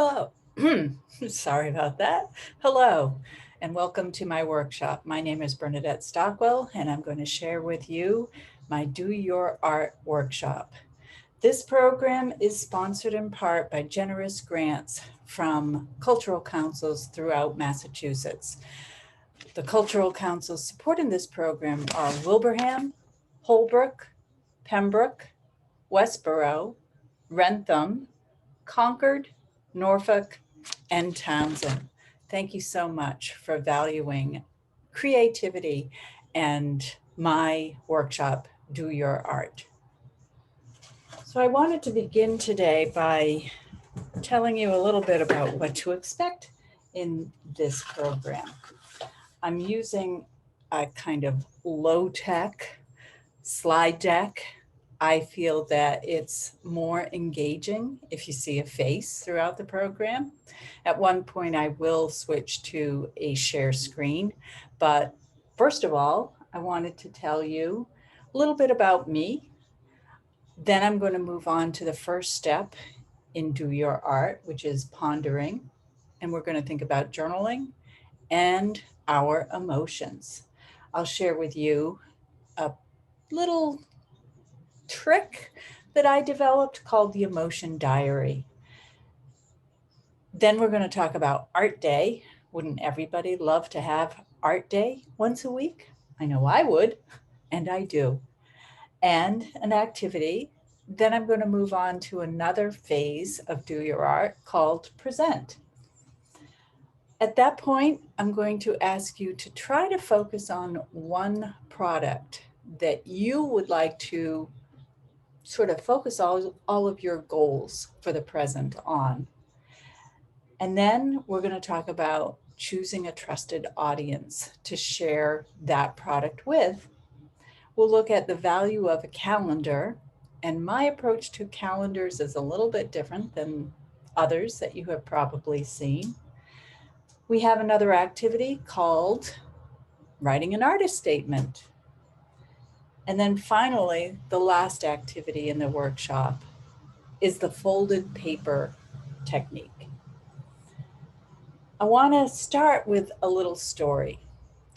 Hello. Sorry about that. Hello, and welcome to my workshop. My name is Bernadette Stockwell, and I'm going to share with you my Do Your Art workshop. This program is sponsored in part by generous grants from cultural councils throughout Massachusetts. The cultural councils supporting this program are Wilbraham, Holbrook, Pembroke, Westboro, Wrentham, Concord, Norfolk, and Townsend. Thank you so much for valuing creativity and my workshop, Do Your Art. So I wanted to begin today by telling you a little bit about what to expect in this program. I'm using a kind of low-tech slide deck. I feel that it's more engaging if you see a face throughout the program. At one point, I will switch to a share screen. But first of all, I wanted to tell you a little bit about me. Then I'm going to move on to the first step in Do Your Art, which is pondering. And we're going to think about journaling and our emotions. I'll share with you a little trick that I developed called the emotion diary. Then we're going to talk about art day. Wouldn't everybody love to have art day once a week? I know I would, and I do. And an activity. Then I'm going to move on to another phase of Do Your Art called present. At that point, I'm going to ask you to try to focus on one product that you would like to sort of focus all of your goals for the present on. And then we're going to talk about choosing a trusted audience to share that product with. We'll look at the value of a calendar, and my approach to calendars is a little bit different than others that you have probably seen. We have another activity called writing an artist statement. And then finally, the last activity in the workshop is the folded paper technique. I want to start with a little story.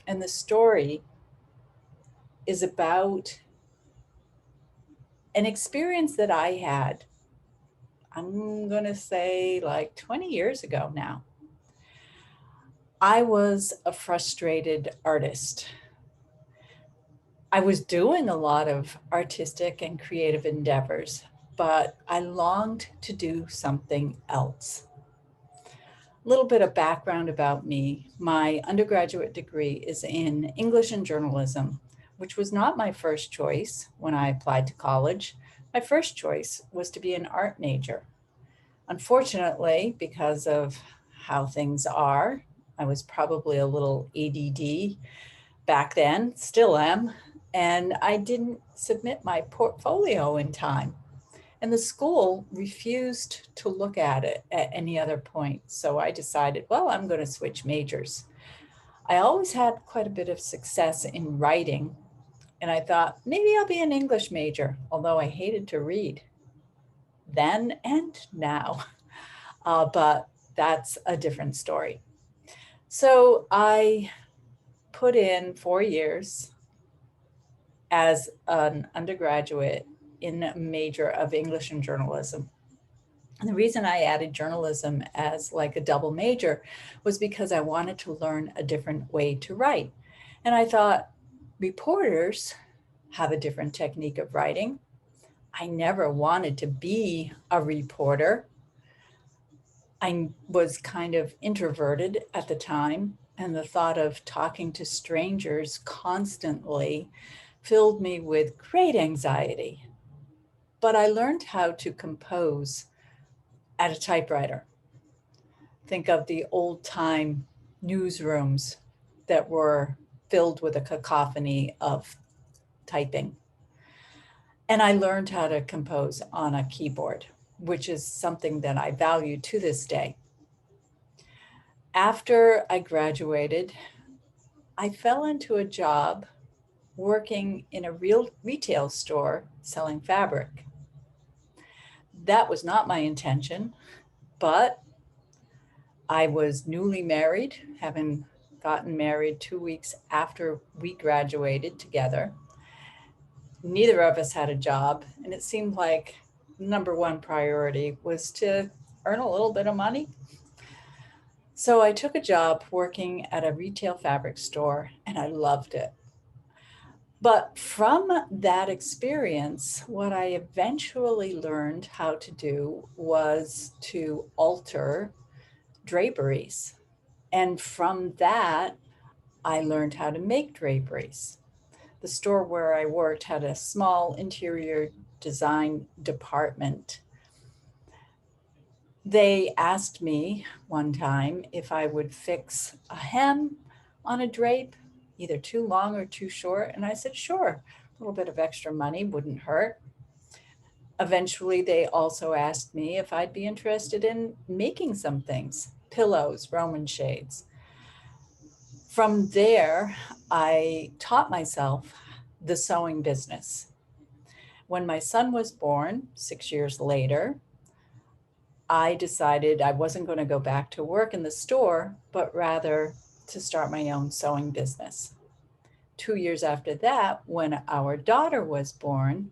And the story is about an experience that I had, I'm going to say like 20 years ago now. I was a frustrated artist. I was doing a lot of artistic and creative endeavors, but I longed to do something else. A little bit of background about me. My undergraduate degree is in English and journalism, which was not my first choice when I applied to college. My first choice was to be an art major. Unfortunately, because of how things are, I was probably a little ADD back then, still am, and I didn't submit my portfolio in time. And the school refused to look at it at any other point. So I decided, well, I'm going to switch majors. I always had quite a bit of success in writing, and I thought maybe I'll be an English major, although I hated to read then and now. But that's a different story. So I put in 4 years as an undergraduate in a major of English and journalism. And the reason I added journalism as like a double major was because I wanted to learn a different way to write. And I thought reporters have a different technique of writing. I never wanted to be a reporter. I was kind of introverted at the time, and the thought of talking to strangers constantly filled me with great anxiety. But I learned how to compose at a typewriter. Think of the old time newsrooms that were filled with a cacophony of typing. And I learned how to compose on a keyboard, which is something that I value to this day. After I graduated, I fell into a job working in a real retail store selling fabric. That was not my intention, but I was newly married, having gotten married 2 weeks after we graduated together. Neither of us had a job, and it seemed like number one priority was to earn a little bit of money. So I took a job working at a retail fabric store, and I loved it. But from that experience, what I eventually learned how to do was to alter draperies. And from that, I learned how to make draperies. The store where I worked had a small interior design department. They asked me one time if I would fix a hem on a drape, either too long or too short. And I said, sure, a little bit of extra money wouldn't hurt. Eventually, they also asked me if I'd be interested in making some things, pillows, Roman shades. From there, I taught myself the sewing business. When my son was born 6 years later, I decided I wasn't going to go back to work in the store, but rather to start my own sewing business. 2 years after that, when our daughter was born,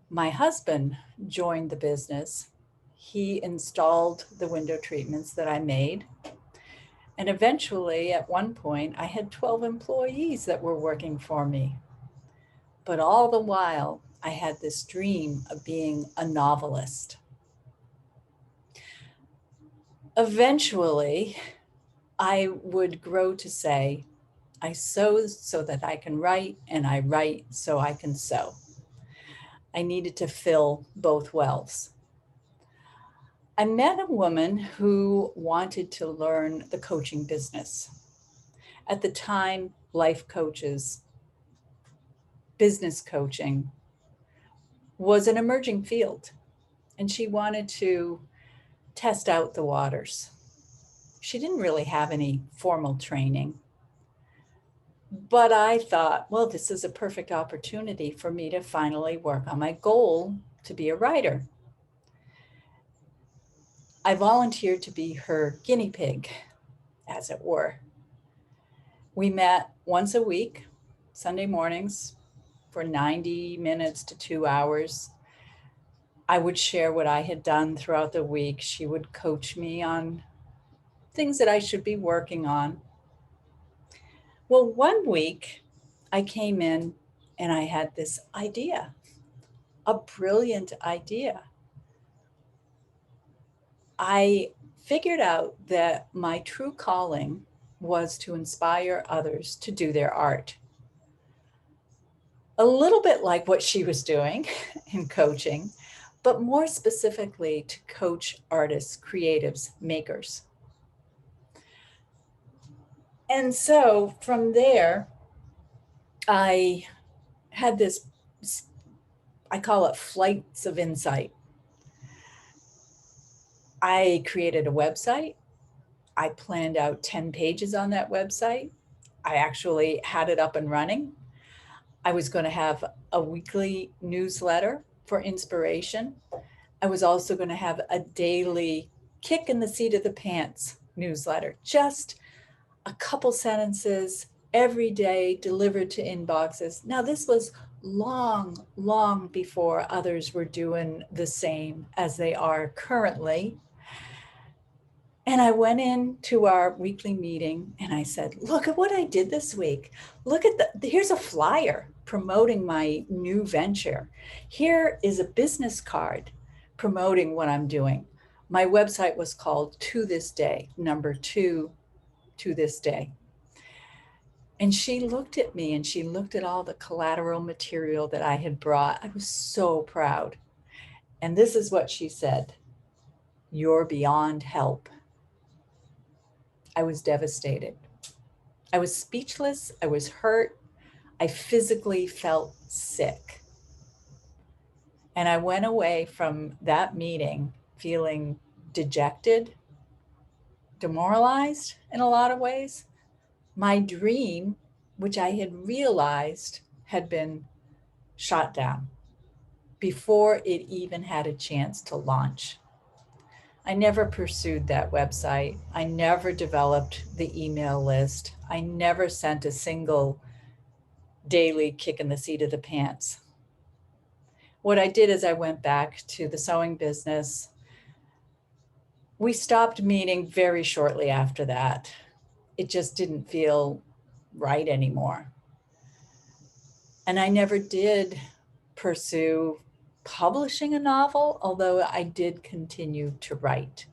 my husband joined the business. He installed the window treatments that I made. And eventually, at one point, I had 12 employees that were working for me. But all the while, I had this dream of being a novelist. Eventually, I would grow to say, I sew so that I can write, and I write so I can sew. I needed to fill both wells. I met a woman who wanted to learn the coaching business. At the time, life coaches, business coaching was an emerging field, and she wanted to test out the waters. She didn't really have any formal training, but I thought, well, this is a perfect opportunity for me to finally work on my goal to be a writer. I volunteered to be her guinea pig, as it were. We met once a week, Sunday mornings, for 90 minutes to 2 hours. I would share what I had done throughout the week. She would coach me on things that I should be working on. Well, one week I came in and I had this idea, a brilliant idea. I figured out that my true calling was to inspire others to do their art. A little bit like what she was doing in coaching, but more specifically to coach artists, creatives, makers. And so from there, I had this, I call it flights of insight. I created a website. I planned out 10 pages on that website. I actually had it up and running. I was going to have a weekly newsletter for inspiration. I was also going to have a daily kick in the seat of the pants newsletter, just a couple sentences every day delivered to inboxes. Now, this was long, long before others were doing the same as they are currently. And I went into our weekly meeting and I said, look at what I did this week. Look at here's a flyer promoting my new venture. Here is a business card promoting what I'm doing. My website was called To This Day, number 2, To This Day. And she looked at me and she looked at all the collateral material that I had brought. I was so proud. And this is what she said: "You're beyond help." I was devastated. I was speechless. I was hurt. I physically felt sick. And I went away from that meeting feeling dejected, demoralized in a lot of ways. My dream, which I had realized had been shot down before it even had a chance to launch. I never pursued that website. I never developed the email list. I never sent a single daily kick in the seat of the pants. What I did is I went back to the sewing business. We stopped meeting very shortly after that. It just didn't feel right anymore. And I never did pursue publishing a novel, although I did continue to write.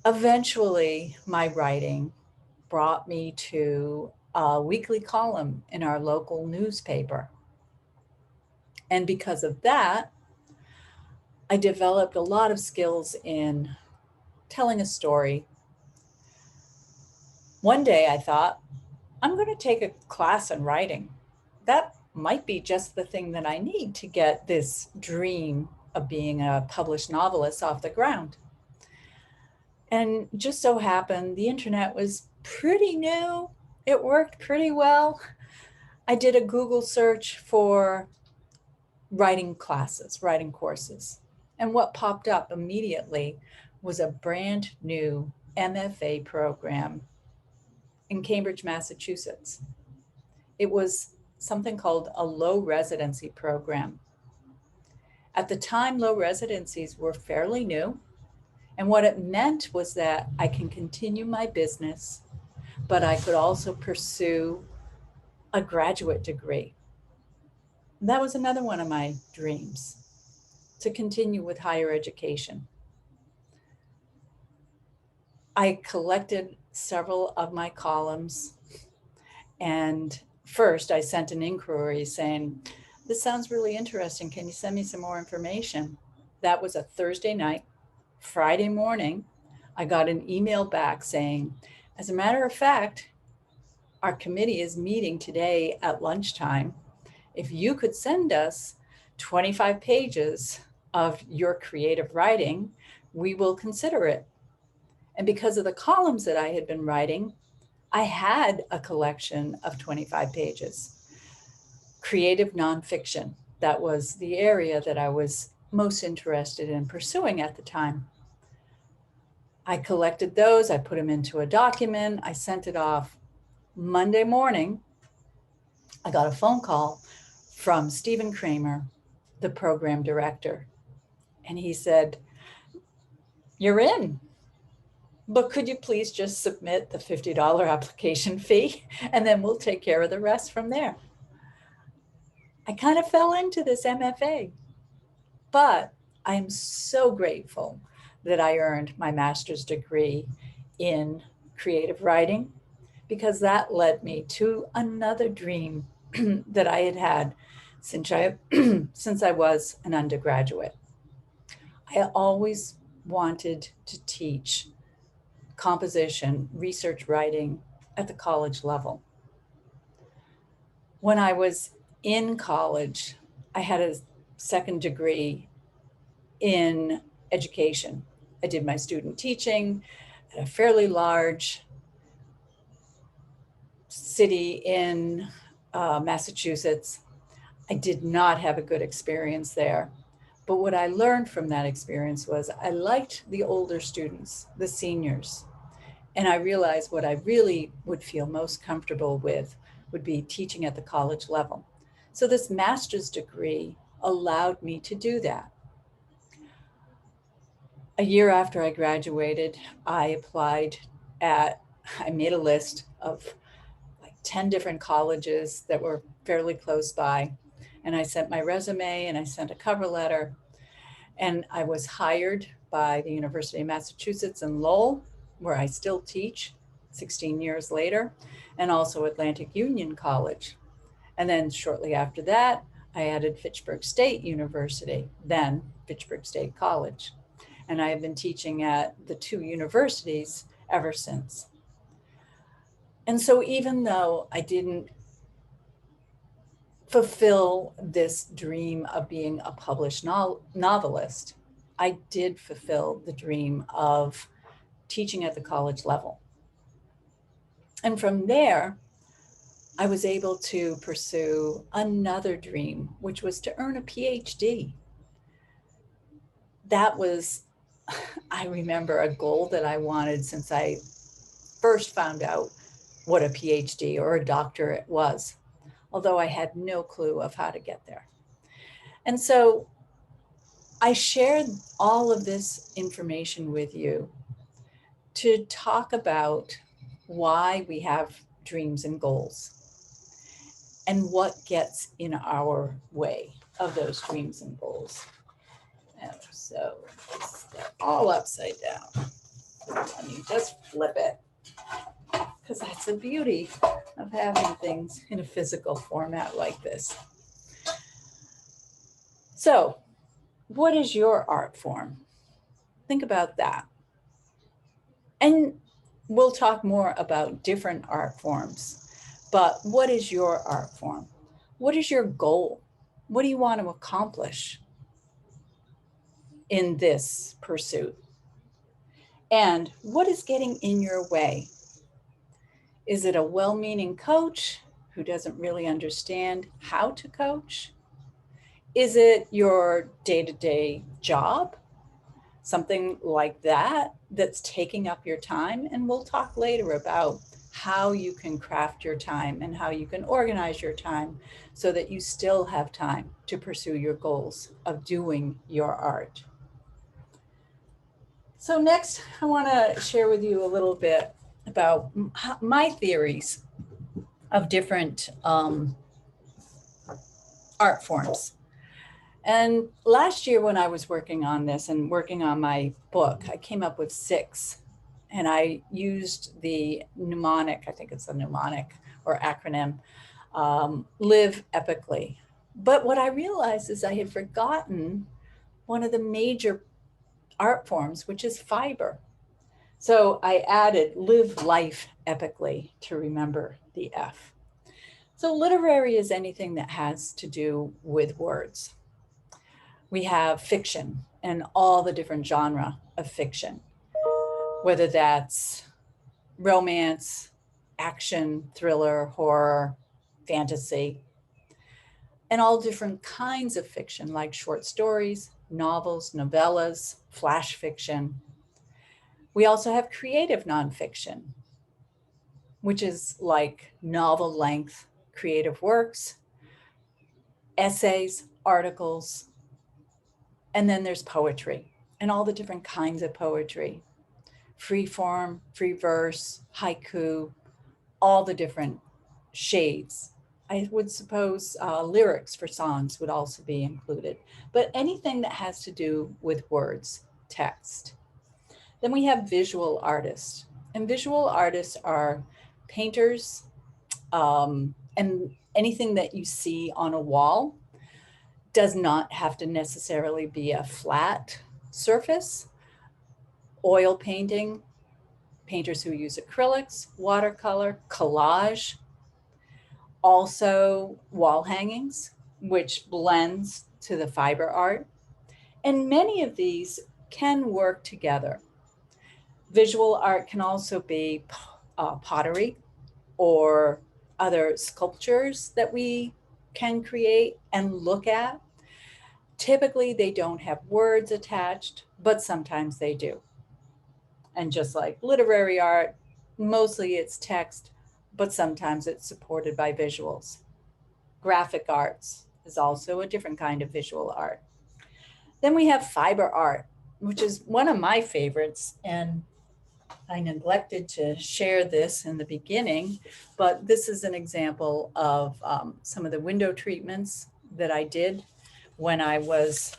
Eventually, my writing brought me to a weekly column in our local newspaper. And because of that, I developed a lot of skills in telling a story. One day I thought, I'm going to take a class in writing. That might be just the thing that I need to get this dream of being a published novelist off the ground. And just so happened, the internet was pretty new. It worked pretty well. I did a Google search for writing classes, writing courses. And what popped up immediately was a brand new MFA program in Cambridge, Massachusetts. It was something called a low residency program. At the time, low residencies were fairly new. And what it meant was that I can continue my business, but I could also pursue a graduate degree. That was another one of my dreams, to continue with higher education. I collected several of my columns, and first I sent an inquiry saying, this sounds really interesting. Can you send me some more information? That was a Thursday night. Friday morning, I got an email back saying, as a matter of fact, our committee is meeting today at lunchtime. If you could send us 25 pages of your creative writing, we will consider it. And because of the columns that I had been writing, I had a collection of 25 pages. Creative nonfiction, that was the area that I was most interested in pursuing at the time. I collected those, I put them into a document, I sent it off. Monday morning, I got a phone call from Stephen Kramer, the program director. And he said, you're in, but could you please just submit the $50 application fee and then we'll take care of the rest from there. I kind of fell into this MFA, but I am so grateful that I earned my master's degree in creative writing, because that led me to another dream that I had had since I was an undergraduate. I always wanted to teach composition, research writing at the college level. When I was in college, I had a second degree in education. I did my student teaching at a fairly large city in Massachusetts. I did not have a good experience there. But what I learned from that experience was I liked the older students, the seniors. And I realized what I really would feel most comfortable with would be teaching at the college level. So this master's degree allowed me to do that. A year after I graduated, I made a list of like 10 different colleges that were fairly close by. And I sent my resume and I sent a cover letter. And I was hired by the University of Massachusetts in Lowell, where I still teach 16 years later, and also Atlantic Union College. And then shortly after that, I added Fitchburg State University, then Fitchburg State College. And I have been teaching at the two universities ever since. And so even though I didn't fulfill this dream of being a published novelist, I did fulfill the dream of teaching at the college level. And from there, I was able to pursue another dream, which was to earn a PhD. that was, I remember, a goal that I wanted since I first found out what a PhD or a doctorate was, although I had no clue of how to get there. And so I shared all of this information with you to talk about why we have dreams and goals and what gets in our way of those dreams and goals. And so they're all upside down. Let me just flip it, because that's the beauty of having things in a physical format like this. So, what is your art form? Think about that. And we'll talk more about different art forms, but what is your art form? What is your goal? What do you want to accomplish in this pursuit? And what is getting in your way? Is it a well-meaning coach who doesn't really understand how to coach? Is it your day-to-day job? Something like that that's taking up your time? And we'll talk later about how you can craft your time and how you can organize your time so that you still have time to pursue your goals of doing your art. So next, I want to share with you a little bit about my theories of different art forms. And last year when I was working on this and working on my book, I came up with 6. And I used the mnemonic, I think it's a mnemonic or acronym, live epically. But what I realized is I had forgotten one of the major art forms, which is fiber. So I added live life epically to remember the F. So literary is anything that has to do with words. We have fiction and all the different genre of fiction, whether that's romance, action, thriller, horror, fantasy, and all different kinds of fiction like short stories, novels, novellas, flash fiction. We also have creative nonfiction, which is like novel length creative works, essays, articles, and then there's poetry and all the different kinds of poetry, free form, free verse, haiku, all the different shades. I would suppose lyrics for songs would also be included, but anything that has to do with words, text. Then we have visual artists, and visual artists are painters, and anything that you see on a wall does not have to necessarily be a flat surface. Oil painting, painters who use acrylics, watercolor, collage, also wall hangings, which blends to the fiber art. And many of these can work together. Visual art can also be pottery or other sculptures that we can create and look at. Typically, they don't have words attached, but sometimes they do. And just like literary art, mostly it's text, but sometimes it's supported by visuals. Graphic arts is also a different kind of visual art. Then we have fiber art, which is one of my favorites. And I neglected to share this in the beginning, but this is an example of some of the window treatments that I did when I was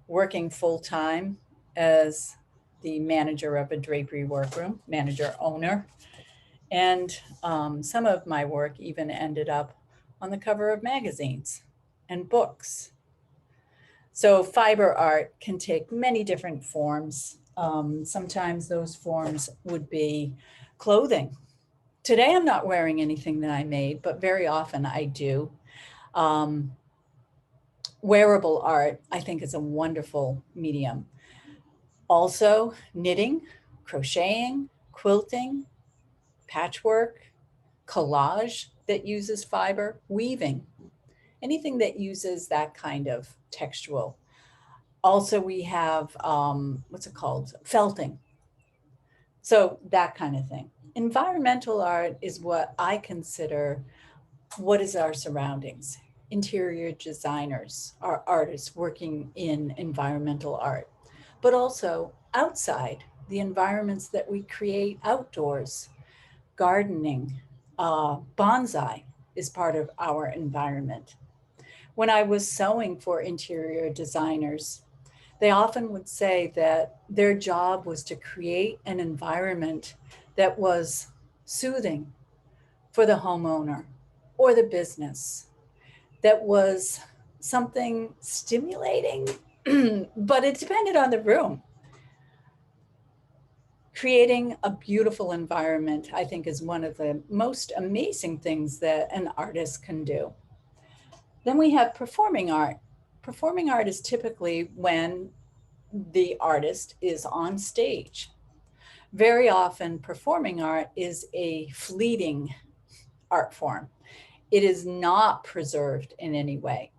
working full-time as the manager of a drapery workroom, manager owner. And some of my work even ended up on the cover of magazines and books. So fiber art can take many different forms. Sometimes those forms would be clothing. Today I'm not wearing anything that I made, but very often I do. Wearable art, I think, is a wonderful medium. Also, knitting, crocheting, quilting, patchwork, collage that uses fiber, weaving, anything that uses that kind of textual. Also, we have, what's it called? Felting. So that kind of thing. Environmental art is what I consider what is our surroundings. Interior designers are artists working in environmental art, but also outside, the environments that we create outdoors, gardening, bonsai is part of our environment. When I was sewing for interior designers, they often would say that their job was to create an environment that was soothing for the homeowner or the business, that was something stimulating, but it depended on the room. Creating a beautiful environment, I think, is one of the most amazing things that an artist can do. Then we have performing art. Performing art is typically when the artist is on stage. Very often, performing art is a fleeting art form. It is not preserved in any way.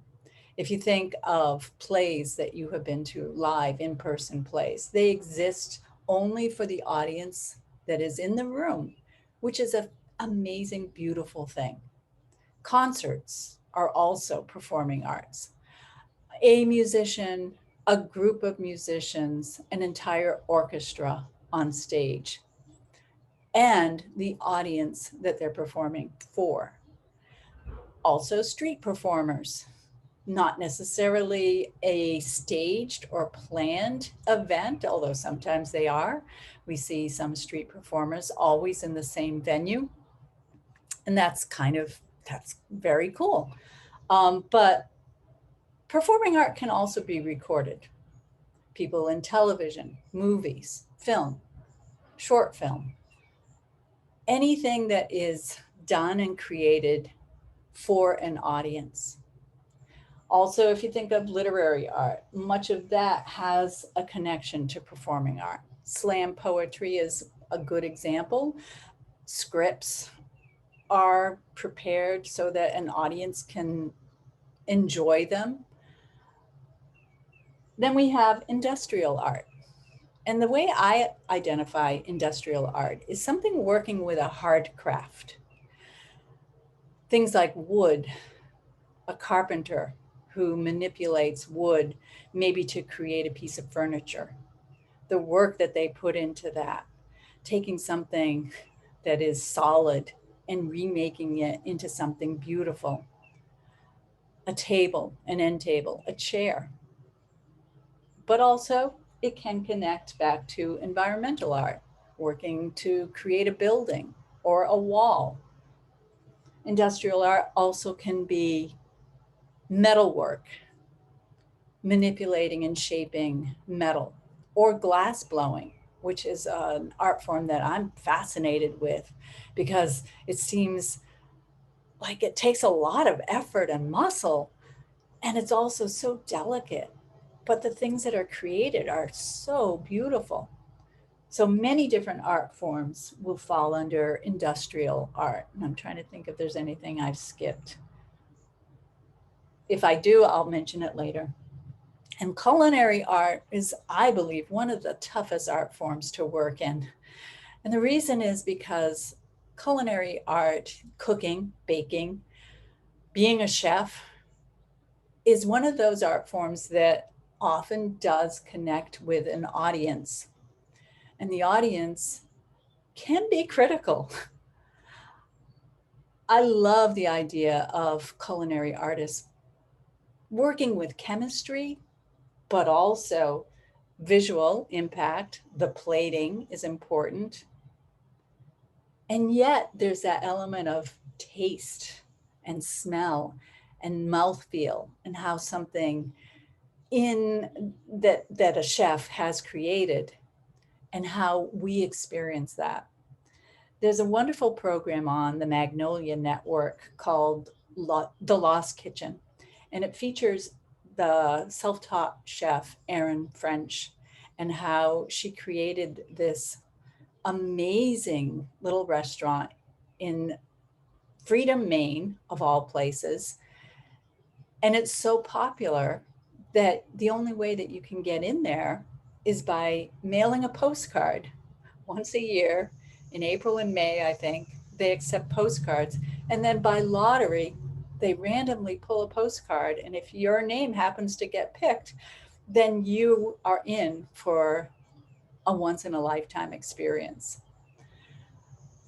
If you think of plays that you have been to, live in-person plays, they exist only for the audience that is in the room, which is an amazing, beautiful thing. Concerts are also performing arts. A musician, a group of musicians, an entire orchestra on stage, and the audience that they're performing for. Also, street performers, not necessarily a staged or planned event, although sometimes they are. We see some street performers always in the same venue, and that's very cool. But performing art can also be recorded. People in television, movies, film, short film, anything that is done and created for an audience. Also, if you think of literary art, much of that has a connection to performing art. Slam poetry is a good example. Scripts are prepared so that an audience can enjoy them. Then we have industrial art. And the way I identify industrial art is something working with a hard craft. Things like wood, a carpenter who manipulates wood maybe to create a piece of furniture. The work that they put into that, taking something that is solid and remaking it into something beautiful. A table, an end table, a chair. But also, it can connect back to environmental art, working to create a building or a wall. Industrial art also can be metalwork, manipulating and shaping metal, or glass blowing, which is an art form that I'm fascinated with because it seems like it takes a lot of effort and muscle, and it's also so delicate. But the things that are created are so beautiful. So many different art forms will fall under industrial art. And I'm trying to think if there's anything I've skipped. If I do, I'll mention it later. And culinary art is, I believe, one of the toughest art forms to work in. And the reason is because culinary art, cooking, baking, being a chef, is one of those art forms that often does connect with an audience. And the audience can be critical. I love the idea of culinary artists working with chemistry, but also visual impact. The plating is important. And yet there's that element of taste and smell and mouthfeel and how something in that a chef has created and how we experience that. There's a wonderful program on the Magnolia Network called The Lost Kitchen, and it features the self-taught chef Erin French and how she created this amazing little restaurant in Freedom, Maine, of all places. And it's so popular that the only way that you can get in there is by mailing a postcard once a year in April and May, I think. They accept postcards. And then by lottery, they randomly pull a postcard. And if your name happens to get picked, then you are in for a once in a lifetime experience.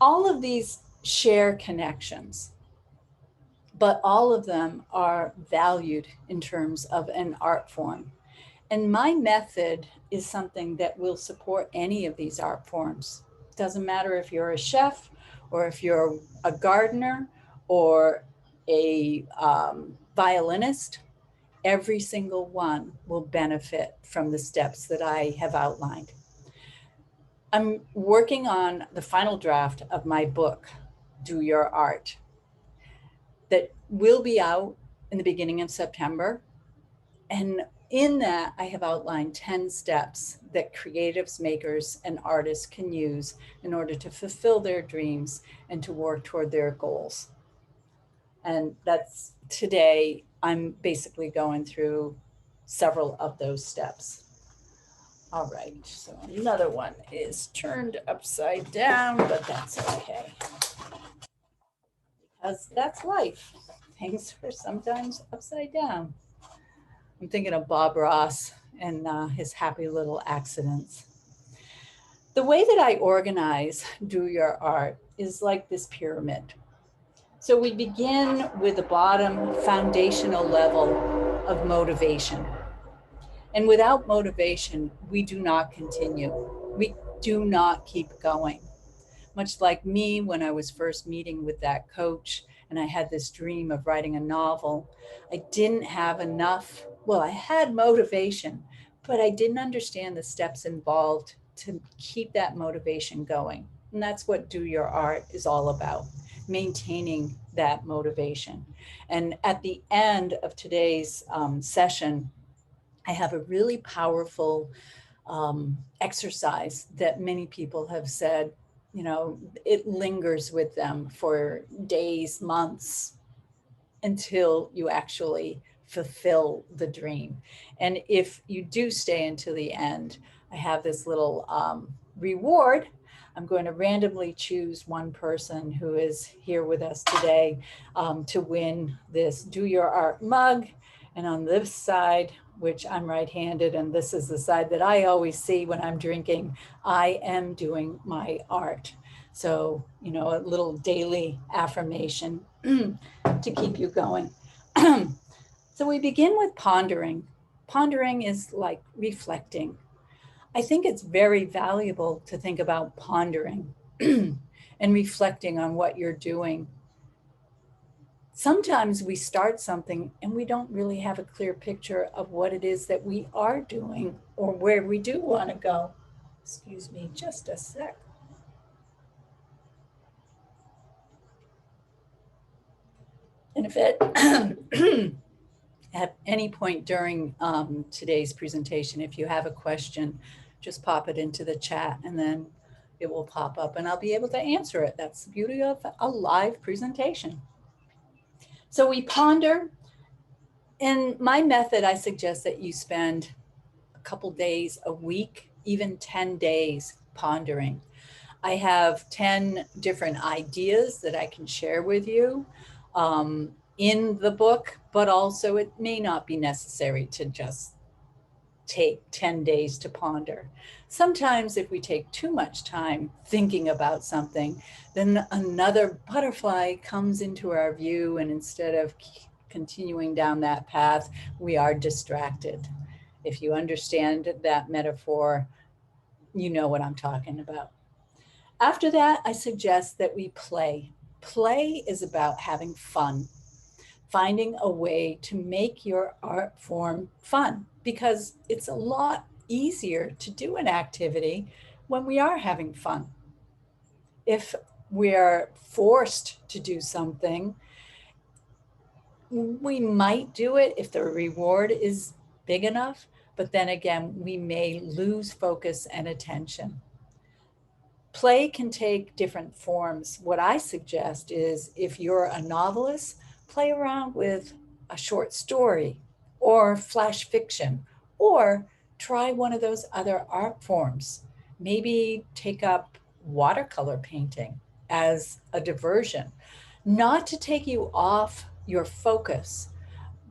All of these share connections, but all of them are valued in terms of an art form. And my method is something that will support any of these art forms. Doesn't matter if you're a chef or if you're a gardener or a violinist, every single one will benefit from the steps that I have outlined. I'm working on the final draft of my book, Do Your Art, that will be out in the beginning of September. And in that, I have outlined 10 steps that creatives, makers, and artists can use in order to fulfill their dreams and to work toward their goals. And that's today, I'm basically going through several of those steps. All right, so another one is turned upside down, but that's okay. Because that's life. Things are sometimes upside down. I'm thinking of Bob Ross and his happy little accidents. The way that I organize Do Your Art is like this pyramid. So we begin with the bottom foundational level of motivation. And without motivation, we do not continue. We do not keep going. Much like me when I was first meeting with that coach and I had this dream of writing a novel, I didn't have enough, well, I had motivation, but I didn't understand the steps involved to keep that motivation going. And that's what Do Your Art is all about, maintaining that motivation. And at the end of today's session, I have a really powerful exercise that many people have said, you know, it lingers with them for days, months, until you actually fulfill the dream. And if you do stay until the end, I have this little reward. I'm going to randomly choose one person who is here with us today to win this Do Your Art mug. And on this side, which I'm right-handed, and this is the side that I always see when I'm drinking, I am doing my art. So, you know, a little daily affirmation to keep you going. So we begin with pondering. Pondering is like reflecting. I think it's very valuable to think about pondering and reflecting on what you're doing. Sometimes we start something and we don't really have a clear picture of what it is that we are doing or where we do want to go. Excuse me, just a sec. And if it at any point during today's presentation, if you have a question, just pop it into the chat and then it will pop up and I'll be able to answer it. That's the beauty of a live presentation. So we ponder. In my method, I suggest that you spend a couple days a week, even 10 days pondering. I have 10 different ideas that I can share with you in the book, but also it may not be necessary to just take 10 days to ponder. Sometimes if we take too much time thinking about something, then another butterfly comes into our view, and instead of continuing down that path, we are distracted. If you understand that metaphor, you know what I'm talking about. After that, I suggest that we play. Play is about having fun, finding a way to make your art form fun, because it's a lot easier to do an activity when we are having fun. If we're forced to do something, we might do it if the reward is big enough, but then again, we may lose focus and attention. Play can take different forms. What I suggest is if you're a novelist, play around with a short story or flash fiction, or try one of those other art forms. Maybe take up watercolor painting as a diversion, not to take you off your focus,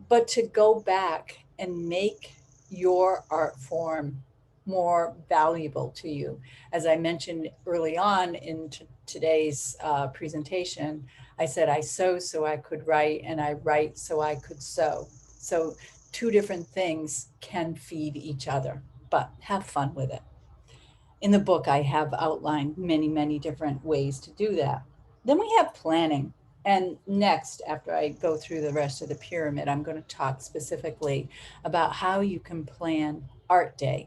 but to go back and make your art form more valuable to you. As I mentioned early on in today's presentation, I said I sew so I could write, and I write so I could sew. So two different things can feed each other, but have fun with it. In the book, I have outlined many, many different ways to do that. Then we have planning. And next, after I go through the rest of the pyramid, I'm going to talk specifically about how you can plan Art Day,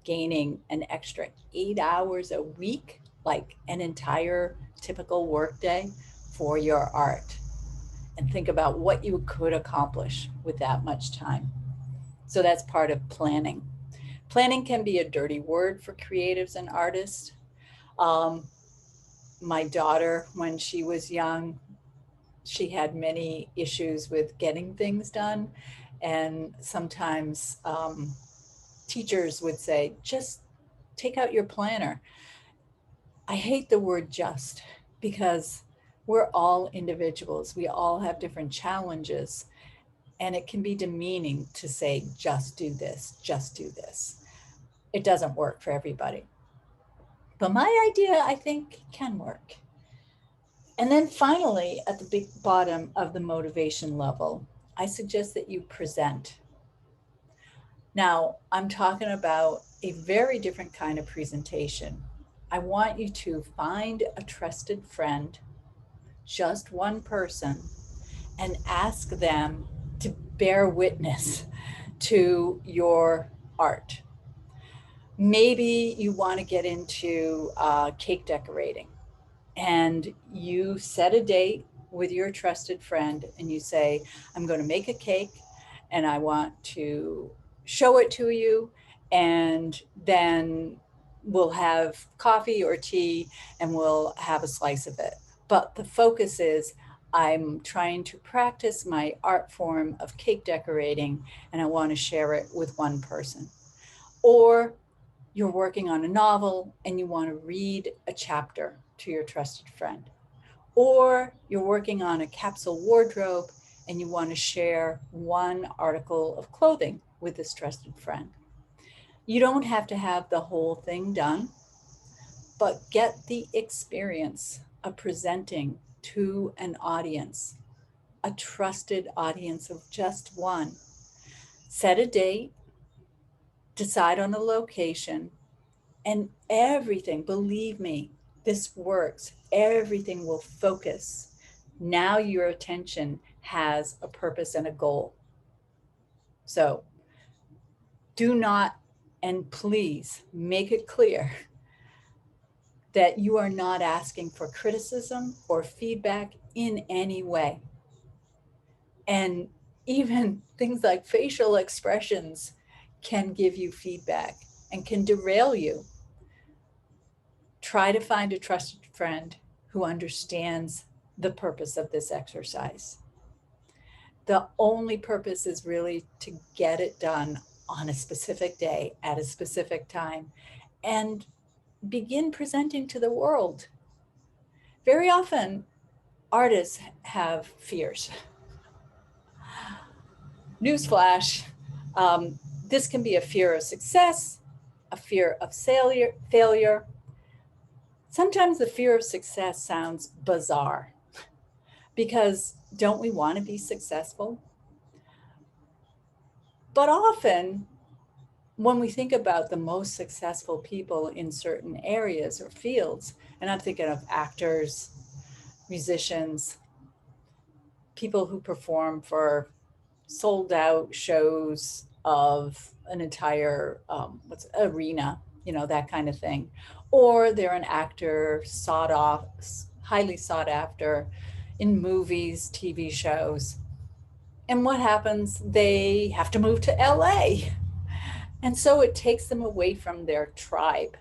gaining an extra 8 hours a week, like an entire typical work day for your art. And think about what you could accomplish with that much time. So that's part of planning. Planning can be a dirty word for creatives and artists. Um, my daughter, when she was young, she had many issues with getting things done. And sometimes teachers would say, just take out your planner. I hate the word just, because we're all individuals. We all have different challenges. And it can be demeaning to say, just do this, just do this. It doesn't work for everybody. But my idea, I think, can work. And then finally, at the big bottom of the motivation level, I suggest that you present. Now, I'm talking about a very different kind of presentation. I want you to find a trusted friend, just one person, and ask them to bear witness to your art. Maybe you want to get into cake decorating, and you set a date with your trusted friend and you say, I'm going to make a cake and I want to show it to you, and then we'll have coffee or tea and we'll have a slice of it. But the focus is, I'm trying to practice my art form of cake decorating and I want to share it with one person. Or you're working on a novel and you want to read a chapter to your trusted friend. Or you're working on a capsule wardrobe and you want to share one article of clothing with this trusted friend. You don't have to have the whole thing done, but get the experience of presenting to an audience, a trusted audience of just one. Set a date, decide on a location, and everything, believe me, this works. Everything will focus. Now your attention has a purpose and a goal. So do not, and please make it clear that you are not asking for criticism or feedback in any way. And even things like facial expressions can give you feedback and can derail you. Try to find a trusted friend who understands the purpose of this exercise. The only purpose is really to get it done on a specific day at a specific time and begin presenting to the world. Very often, artists have fears. Newsflash, this can be a fear of success, a fear of failure. Sometimes the fear of success sounds bizarre, because don't we want to be successful? But often, when we think about the most successful people in certain areas or fields, and I'm thinking of actors, musicians, people who perform for sold out shows of an entire arena, that kind of thing, or they're an actor sought off, highly sought after in movies, TV shows. And what happens? They have to move to LA. And so it takes them away from their tribe.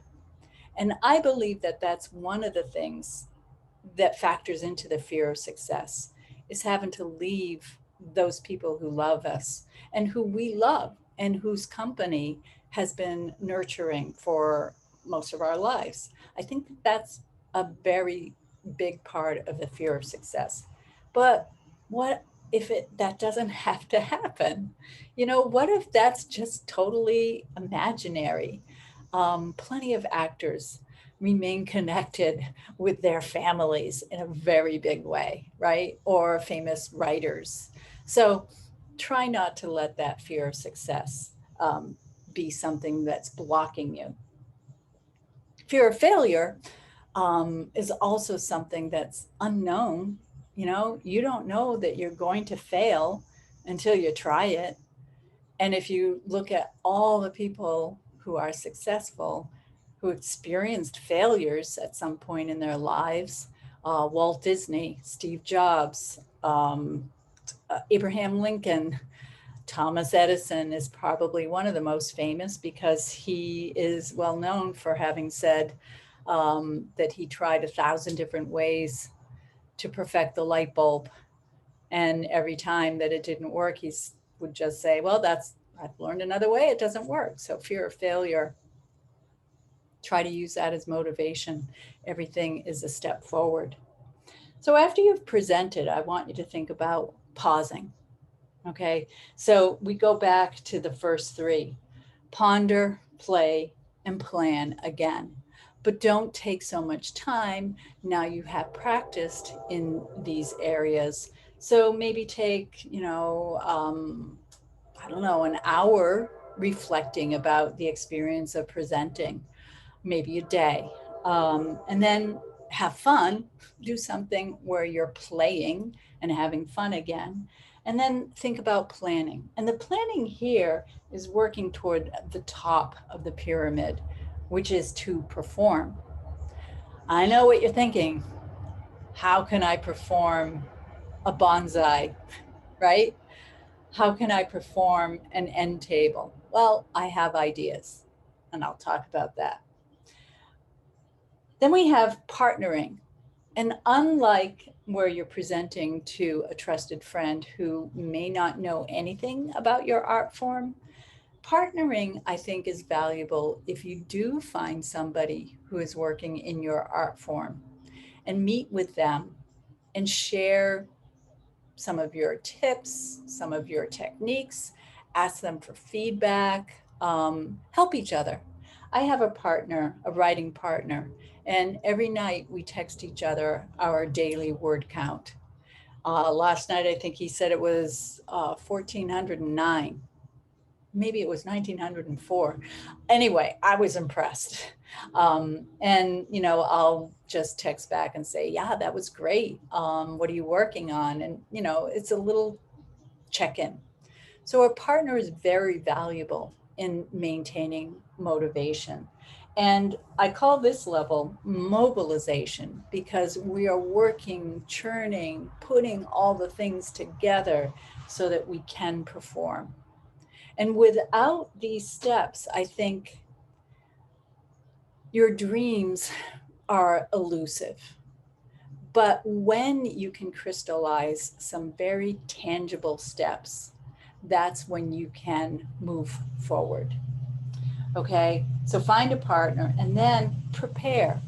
And I believe that that's one of the things that factors into the fear of success, is having to leave those people who love us and who we love and whose company has been nurturing for most of our lives. I think that's a very big part of the fear of success. But what if that doesn't have to happen? What if that's just totally imaginary? Plenty of actors remain connected with their families in a very big way, right? Or famous writers. So try not to let that fear of success be something that's blocking you. Fear of failure is also something that's unknown. You don't know that you're going to fail until you try it. And if you look at all the people who are successful, who experienced failures at some point in their lives, Walt Disney, Steve Jobs, Abraham Lincoln, Thomas Edison is probably one of the most famous because he is well known for having said that he tried 1,000 different ways to perfect the light bulb. And every time that it didn't work, he would just say, well, I've learned another way, it doesn't work. So fear of failure, try to use that as motivation. Everything is a step forward. So after you've presented, I want you to think about pausing. Okay, so we go back to the first three: ponder, play, and plan again. But don't take so much time. Now you have practiced in these areas. So maybe take, I don't know, an hour reflecting about the experience of presenting, maybe a day. And then have fun, do something where you're playing and having fun again. And then think about planning. And the planning here is working toward the top of the pyramid, which is to perform. I know what you're thinking. How can I perform a bonsai, right? How can I perform an end table? Well, I have ideas, and I'll talk about that. Then we have partnering. And unlike where you're presenting to a trusted friend who may not know anything about your art form, partnering, I think, is valuable if you do find somebody who is working in your art form and meet with them and share some of your tips, some of your techniques, ask them for feedback, help each other. I have a partner, a writing partner, and every night we text each other our daily word count. Last night, I think he said it was 1,409. Maybe it was 1904. Anyway, I was impressed. And, I'll just text back and say, yeah, that was great. What are you working on? And, it's a little check in. So a partner is very valuable in maintaining motivation. And I call this level mobilization because we are working, churning, putting all the things together so that we can perform. And without these steps, I think your dreams are elusive. But when you can crystallize some very tangible steps, that's when you can move forward. Okay, so find a partner and then prepare.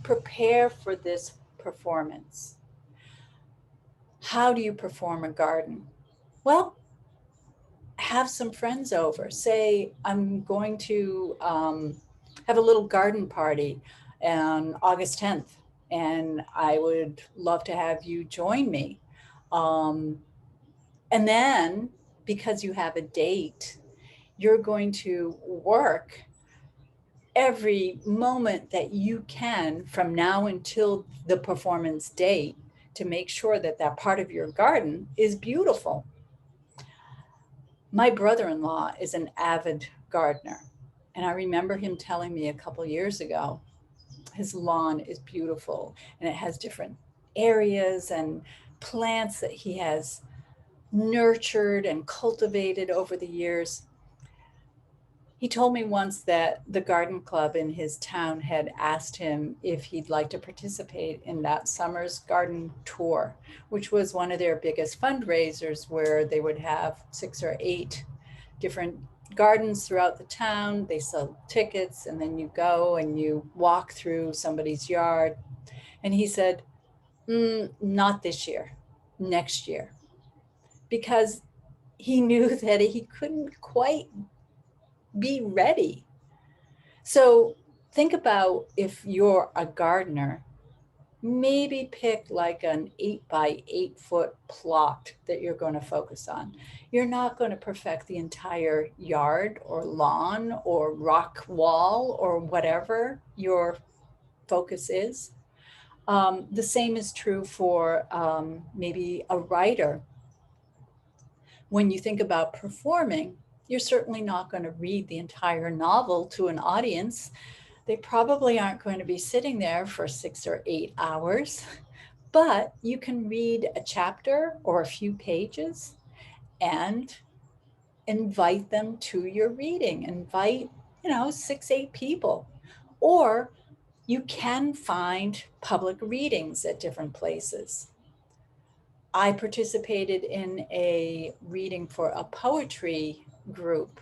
Prepare for this performance. How do you perform a garden? Well, have some friends over. Say, I'm going to have a little garden party on August 10th, and I would love to have you join me. Um, and then, because you have a date, you're going to work every moment that you can from now until the performance date to make sure that that part of your garden is beautiful. My brother-in-law is an avid gardener, and I remember him telling me a couple years ago, his lawn is beautiful and it has different areas and plants that he has nurtured and cultivated over the years. He told me once that the garden club in his town had asked him if he'd like to participate in that summer's garden tour, which was one of their biggest fundraisers, where they would have 6 or 8 different gardens throughout the town. They sell tickets, and then you go and you walk through somebody's yard. And he said, not this year, next year, because he knew that he couldn't quite be ready. So think about, if you're a gardener, maybe pick like an 8 by 8 foot plot that you're going to focus on. You're not going to perfect the entire yard or lawn or rock wall or whatever your focus is. The same is true for maybe a writer. When you think about performing, you're certainly not going to read the entire novel to an audience. They probably aren't going to be sitting there for 6 or 8 hours, but you can read a chapter or a few pages and invite them to your reading. Invite, 6, 8 people. Or you can find public readings at different places. I participated in a reading for a poetry group.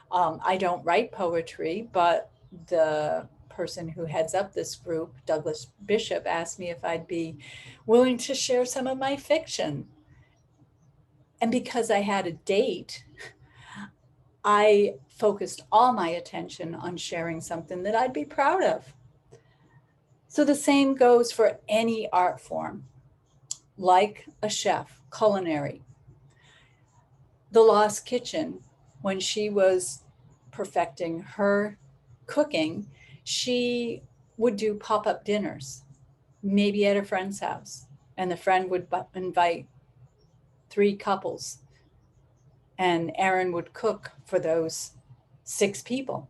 I don't write poetry, but the person who heads up this group, Douglas Bishop, asked me if I'd be willing to share some of my fiction. And because I had a date, I focused all my attention on sharing something that I'd be proud of. So the same goes for any art form, like a chef, culinary. The Lost Kitchen, when she was perfecting her cooking, she would do pop-up dinners, maybe at a friend's house, and the friend would invite 3 couples, and Erin would cook for those 6 people.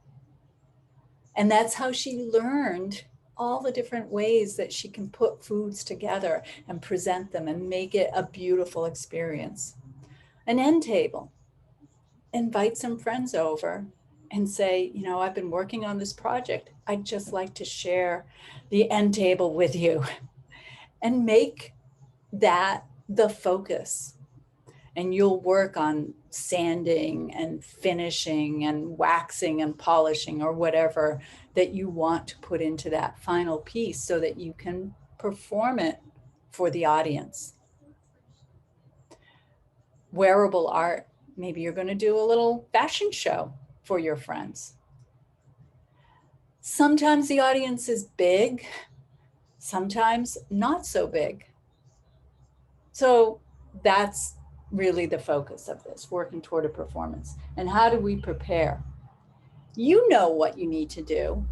And that's how she learned all the different ways that she can put foods together and present them and make it a beautiful experience. An end table. Invite some friends over and say, I've been working on this project. I'd just like to share the end table with you, and make that the focus. And you'll work on sanding and finishing and waxing and polishing, or whatever that you want to put into that final piece, so that you can perform it for the audience. Wearable art. Maybe you're going to do a little fashion show for your friends. Sometimes the audience is big, sometimes not so big. So that's really the focus of this, working toward a performance. And how do we prepare? You know what you need to do,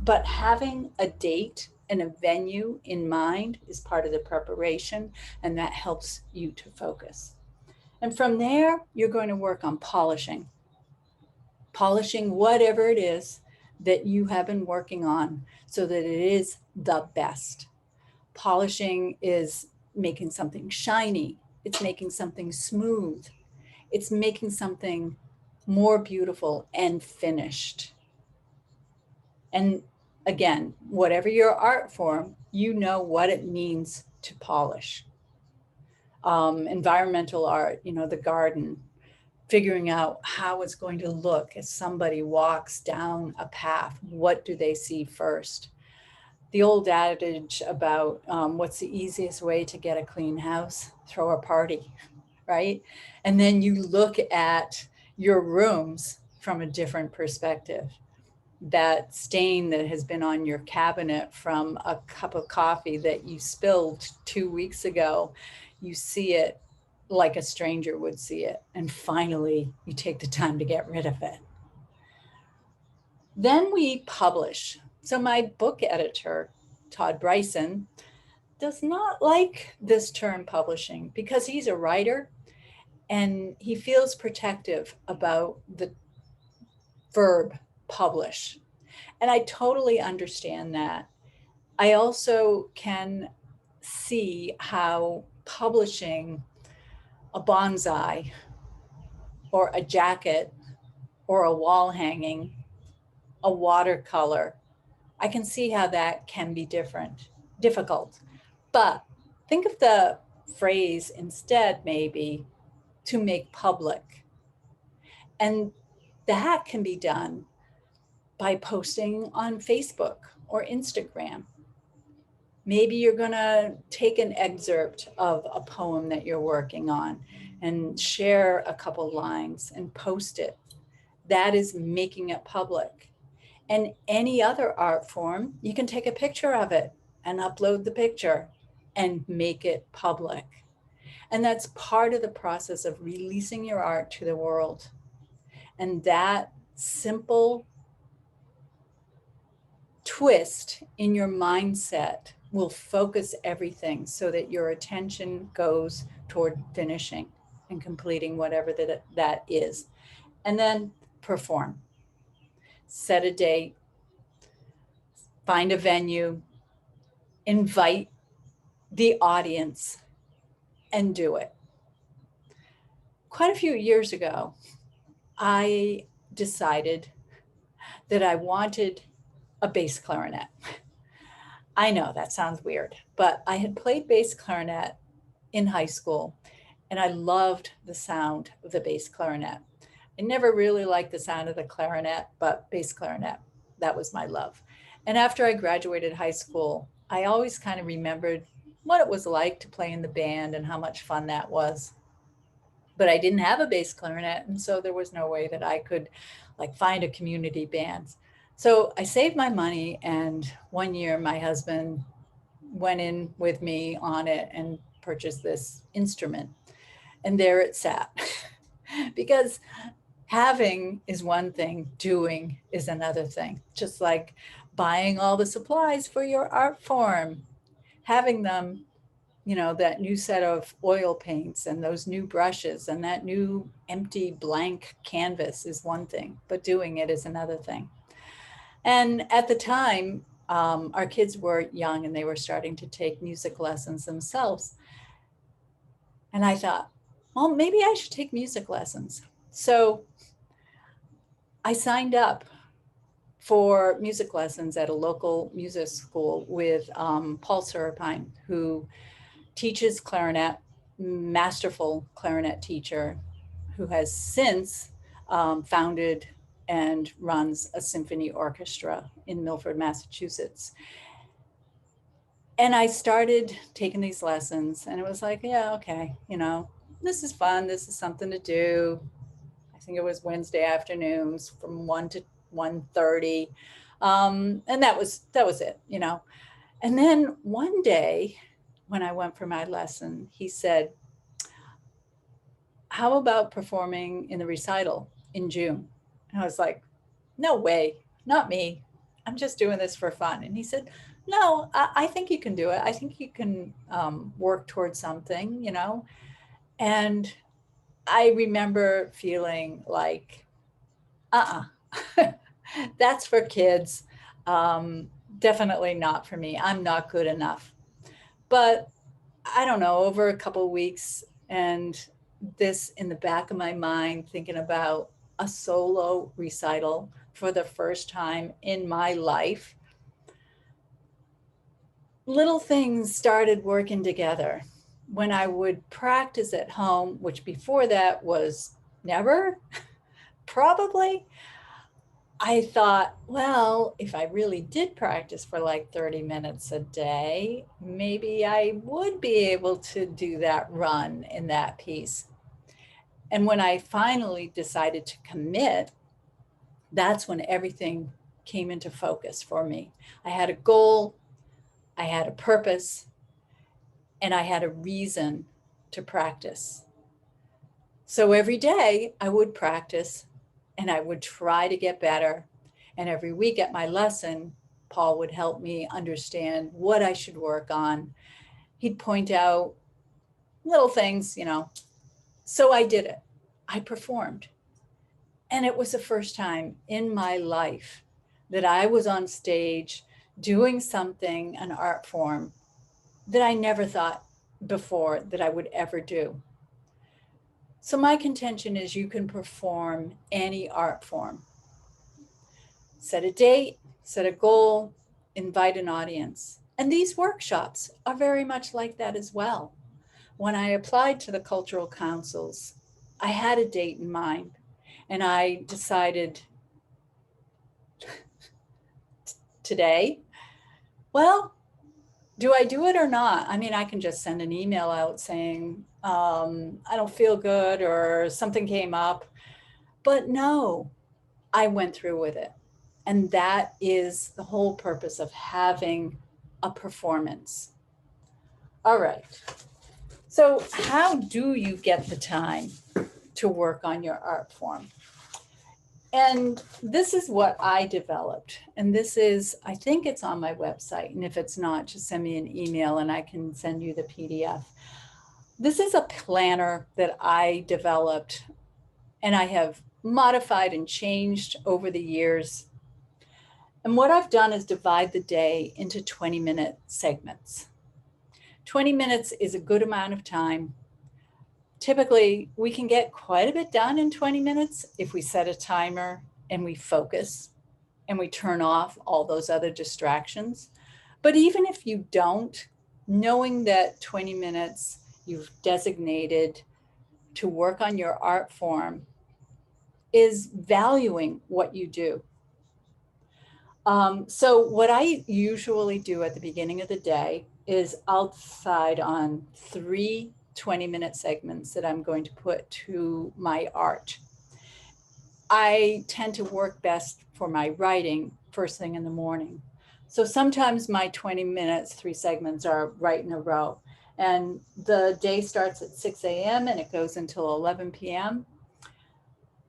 but having a date and a venue in mind is part of the preparation, and that helps you to focus. And from there, you're going to work on polishing whatever it is that you have been working on, so that it is the best. Polishing is making something shiny. It's making something smooth. It's making something more beautiful and finished. And again, whatever your art form, you know what it means to polish. Environmental art, the garden, figuring out how it's going to look as somebody walks down a path. What do they see first? The old adage about what's the easiest way to get a clean house? Throw a party, right? And then you look at your rooms from a different perspective. That stain that has been on your cabinet from a cup of coffee that you spilled 2 weeks ago, you see it like a stranger would see it. And finally, you take the time to get rid of it. Then we publish. So my book editor, Todd Bryson, does not like this term publishing, because he's a writer and he feels protective about the verb publish. And I totally understand that. I also can see how publishing a bonsai or a jacket or a wall hanging, a watercolor, I can see how that can be difficult. But think of the phrase instead, maybe, to make public. And that can be done by posting on Facebook or Instagram. Maybe you're going to take an excerpt of a poem that you're working on and share a couple lines and post it. That is making it public. And any other art form, you can take a picture of it and upload the picture and make it public. And that's part of the process of releasing your art to the world. And that simple twist in your mindset will focus everything so that your attention goes toward finishing and completing whatever that is. And then perform. Set a date, find a venue, invite the audience, and do it. Quite a few years ago, I decided that I wanted a bass clarinet. I know that sounds weird, but I had played bass clarinet in high school, and I loved the sound of the bass clarinet. I never really liked the sound of the clarinet, but bass clarinet, that was my love. And after I graduated high school, I always kind of remembered what it was like to play in the band and how much fun that was. But I didn't have a bass clarinet, and so there was no way that I could like find a community band. So I saved my money, and one year my husband went in with me on it and purchased this instrument. And there it sat. Because having is one thing, doing is another thing. Just like buying all the supplies for your art form, having them, that new set of oil paints and those new brushes and that new empty blank canvas is one thing, but doing it is another thing. And at the time, our kids were young and they were starting to take music lessons themselves. And I thought, well, maybe I should take music lessons. So I signed up for music lessons at a local music school with Paul Sherpa, who teaches clarinet, masterful clarinet teacher, who has since founded and runs a symphony orchestra in Milford, Massachusetts. And I started taking these lessons, and it was like, yeah, okay, this is fun. This is something to do. I think it was Wednesday afternoons from 1 to 1:30. And that was it, And then one day when I went for my lesson, he said, how about performing in the recital in June? And I was like, no way, not me. I'm just doing this for fun. And he said, no, I think you can do it. I think you can work towards something, And I remember feeling like, that's for kids. Definitely not for me. I'm not good enough. But I don't know, over a couple of weeks, and this in the back of my mind, thinking about a solo recital for the first time in my life, little things started working together. When I would practice at home, which before that was never, probably, I thought, well, if I really did practice for like 30 minutes a day, maybe I would be able to do that run in that piece. And when I finally decided to commit, that's when everything came into focus for me. I had a goal, I had a purpose, and I had a reason to practice. So every day I would practice and I would try to get better. And every week at my lesson, Paul would help me understand what I should work on. He'd point out little things, So I did it. I performed. And it was the first time in my life that I was on stage doing something, an art form, that I never thought before that I would ever do. So my contention is you can perform any art form. Set a date, set a goal, invite an audience. And these workshops are very much like that as well. When I applied to the cultural councils, I had a date in mind and I decided today, well, do I do it or not? I mean, I can just send an email out saying, I don't feel good or something came up. But no, I went through with it. And that is the whole purpose of having a performance. All right. So, how do you get the time to work on your art form? And this is what I developed. And this is, I think it's on my website. And if it's not, just send me an email and I can send you the PDF. This is a planner that I developed and I have modified and changed over the years. And what I've done is divide the day into 20-minute segments. 20 minutes is a good amount of time. Typically, we can get quite a bit done in 20 minutes if we set a timer and we focus and we turn off all those other distractions. But even if you don't, knowing that 20 minutes you've designated to work on your art form is valuing what you do. So what I usually do at the beginning of the day is I'll decide on 3 20-minute segments that I'm going to put to my art. I tend to work best for my writing first thing in the morning. So sometimes my 20 minutes, 3 segments are right in a row. And the day starts at 6 a.m. and it goes until 11 p.m.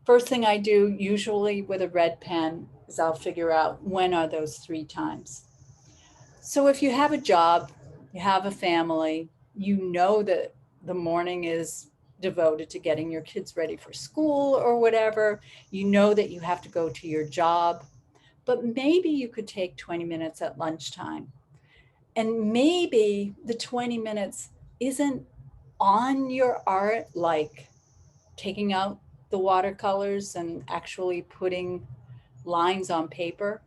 First thing I do, usually with a red pen, is I'll figure out when are those 3 times. So if you have a job, you have a family, you know that the morning is devoted to getting your kids ready for school or whatever, you know that you have to go to your job, but maybe you could take 20 minutes at lunchtime. And maybe the 20 minutes isn't on your art, like taking out the watercolors and actually putting lines on paper,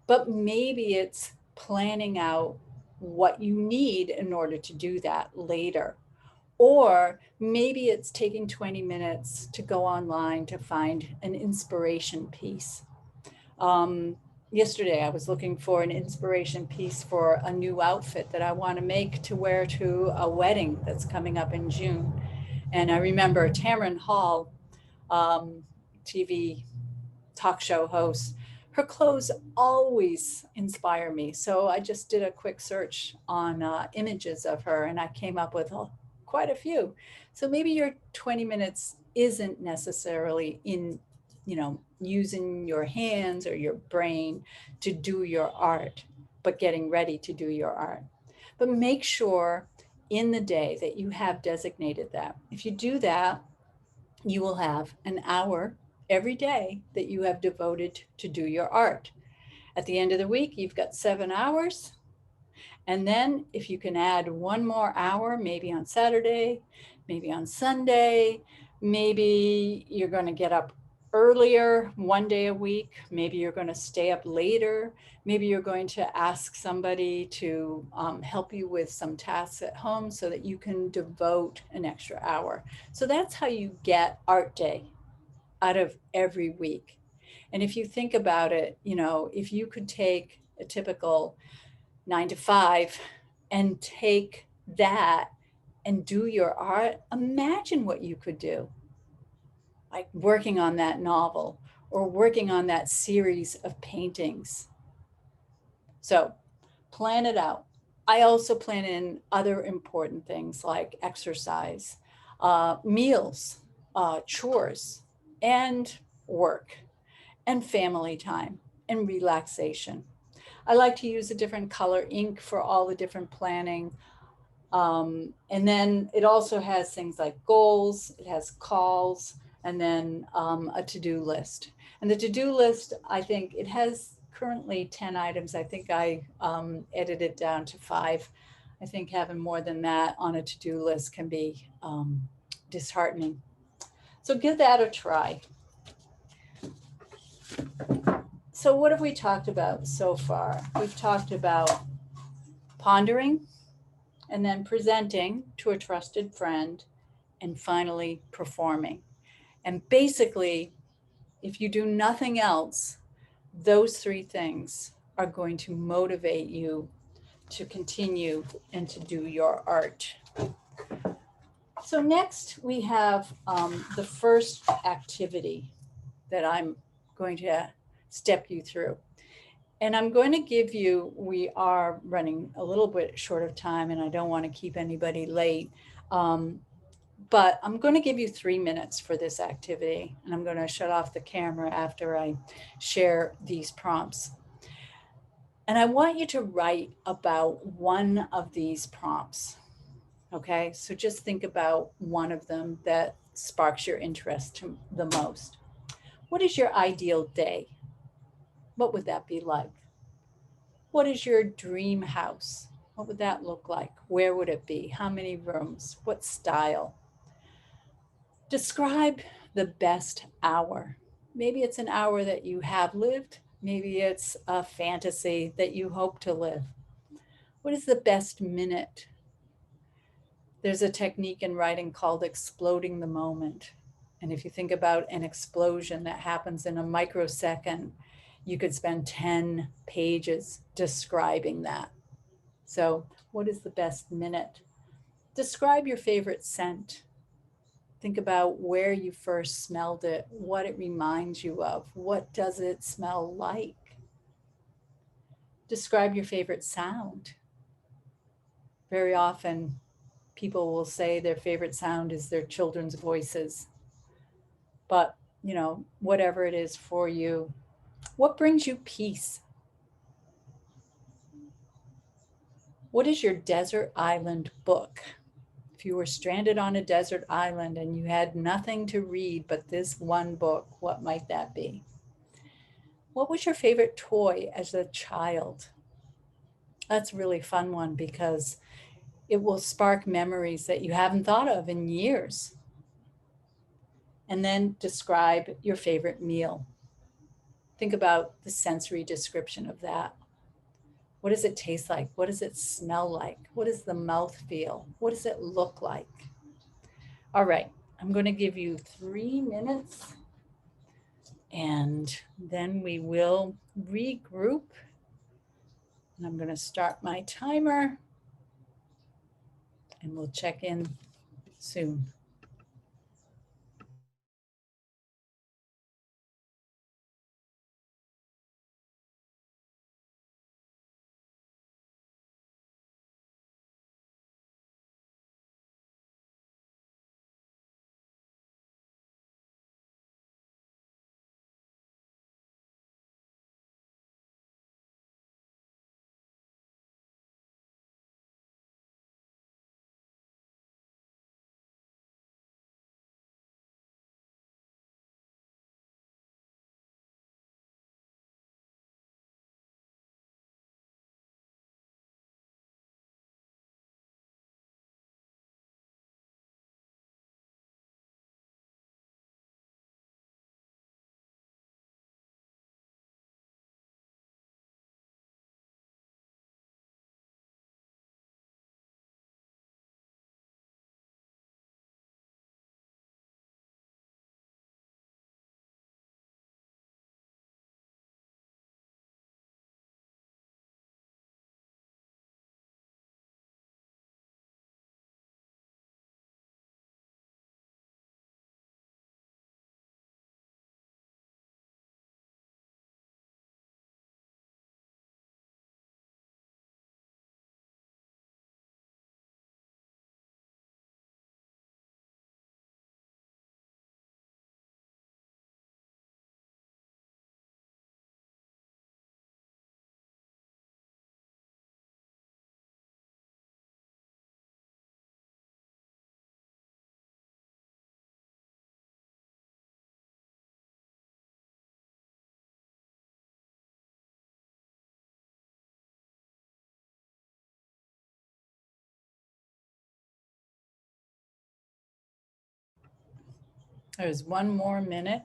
but maybe it's planning out what you need in order to do that later. Or maybe it's taking 20 minutes to go online to find an inspiration piece. Yesterday, I was looking for an inspiration piece for a new outfit that I want to make to wear to a wedding that's coming up in June. And I remember Tamron Hall, TV talk show host, her clothes always inspire me. So I just did a quick search on images of her and I came up with quite a few. So maybe your 20 minutes isn't necessarily in, using your hands or your brain to do your art, but getting ready to do your art. But make sure in the day that you have designated that. If you do that, you will have an hour every day that you have devoted to do your art. At the end of the week, you've got 7 hours. And then if you can add one more hour, maybe on Saturday, maybe on Sunday, maybe you're going to get up earlier one day a week, maybe you're going to stay up later, maybe you're going to ask somebody to help you with some tasks at home so that you can devote an extra hour. So that's how you get art day out of every week. And if you think about it, if you could take a typical 9 to 5 and take that and do your art, imagine what you could do. Like working on that novel or working on that series of paintings. So plan it out. I also plan in other important things like exercise, meals, chores, and work, and family time, and relaxation. I like to use a different color ink for all the different planning. And then it also has things like goals, it has calls, and then a to-do list. And the to-do list, I think it has currently 10 items. I think I edited down to 5. I think having more than that on a to-do list can be disheartening. So give that a try. So what have we talked about so far? We've talked about pondering, and then presenting to a trusted friend, and finally performing. And basically, if you do nothing else, those three things are going to motivate you to continue and to do your art. So next we have the first activity that I'm going to step you through. And I'm going to give you, we are running a little bit short of time and I don't want to keep anybody late. But I'm going to give you 3 minutes for this activity, and I'm going to shut off the camera after I share these prompts. And I want you to write about one of these prompts. Okay, so just think about one of them that sparks your interest the most. What is your ideal day? What would that be like? What is your dream house? What would that look like? Where would it be? How many rooms? What style? Describe the best hour. Maybe it's an hour that you have lived. Maybe it's a fantasy that you hope to live. What is the best minute? There's a technique in writing called exploding the moment. And if you think about an explosion that happens in a microsecond, you could spend 10 pages describing that. So, what is the best minute? Describe your favorite scent. Think about where you first smelled it, what it reminds you of, what does it smell like? Describe your favorite sound. Very often, people will say their favorite sound is their children's voices. But, whatever it is for you, what brings you peace? What is your desert island book? If you were stranded on a desert island and you had nothing to read but this one book, what might that be? What was your favorite toy as a child? That's a really fun one because it will spark memories that you haven't thought of in years. And then describe your favorite meal. Think about the sensory description of that. What does it taste like? What does it smell like? What does the mouth feel? What does it look like? All right, I'm going to give you 3 minutes and then we will regroup. And I'm going to start my timer and we'll check in soon. There's one more minute.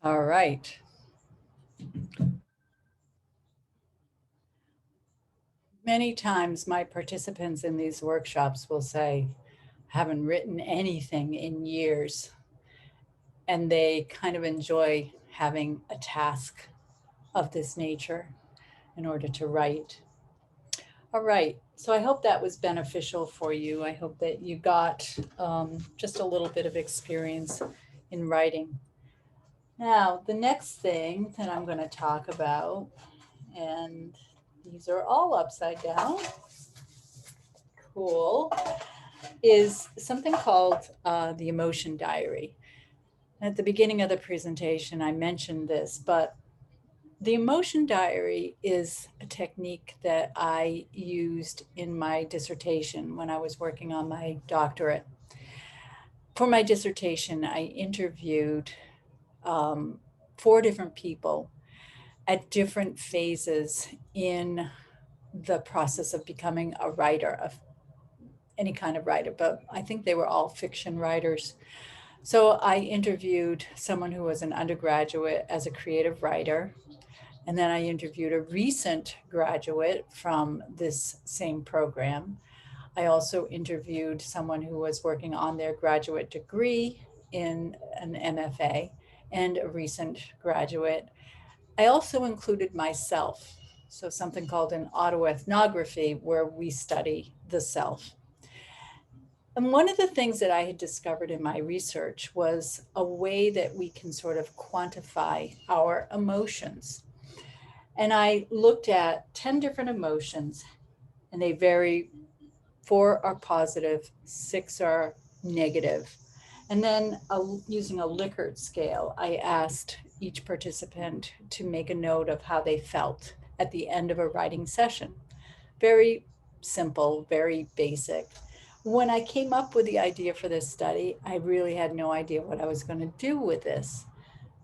All right. Many times my participants in these workshops will say, haven't written anything in years. And they kind of enjoy having a task of this nature in order to write. All right. So I hope that was beneficial for you. I hope that you got just a little bit of experience in writing. Now, the next thing that I'm going to talk about, and these are all upside down, cool, is something called the emotion diary. At the beginning of the presentation, I mentioned this, but the emotion diary is a technique that I used in my dissertation when I was working on my doctorate. For my dissertation, I interviewed 4 different people at different phases in the process of becoming a writer, of any kind of writer, but I think they were all fiction writers. So I interviewed someone who was an undergraduate as a creative writer. And then I interviewed a recent graduate from this same program. I also interviewed someone who was working on their graduate degree in an MFA and a recent graduate. I also included myself, so something called an autoethnography, where we study the self. And one of the things that I had discovered in my research was a way that we can sort of quantify our emotions. And I looked at 10 different emotions, and they vary. 4 are positive, 6 are negative. And then using a Likert scale, I asked each participant to make a note of how they felt at the end of a writing session. Very simple, very basic. When I came up with the idea for this study, I really had no idea what I was going to do with this.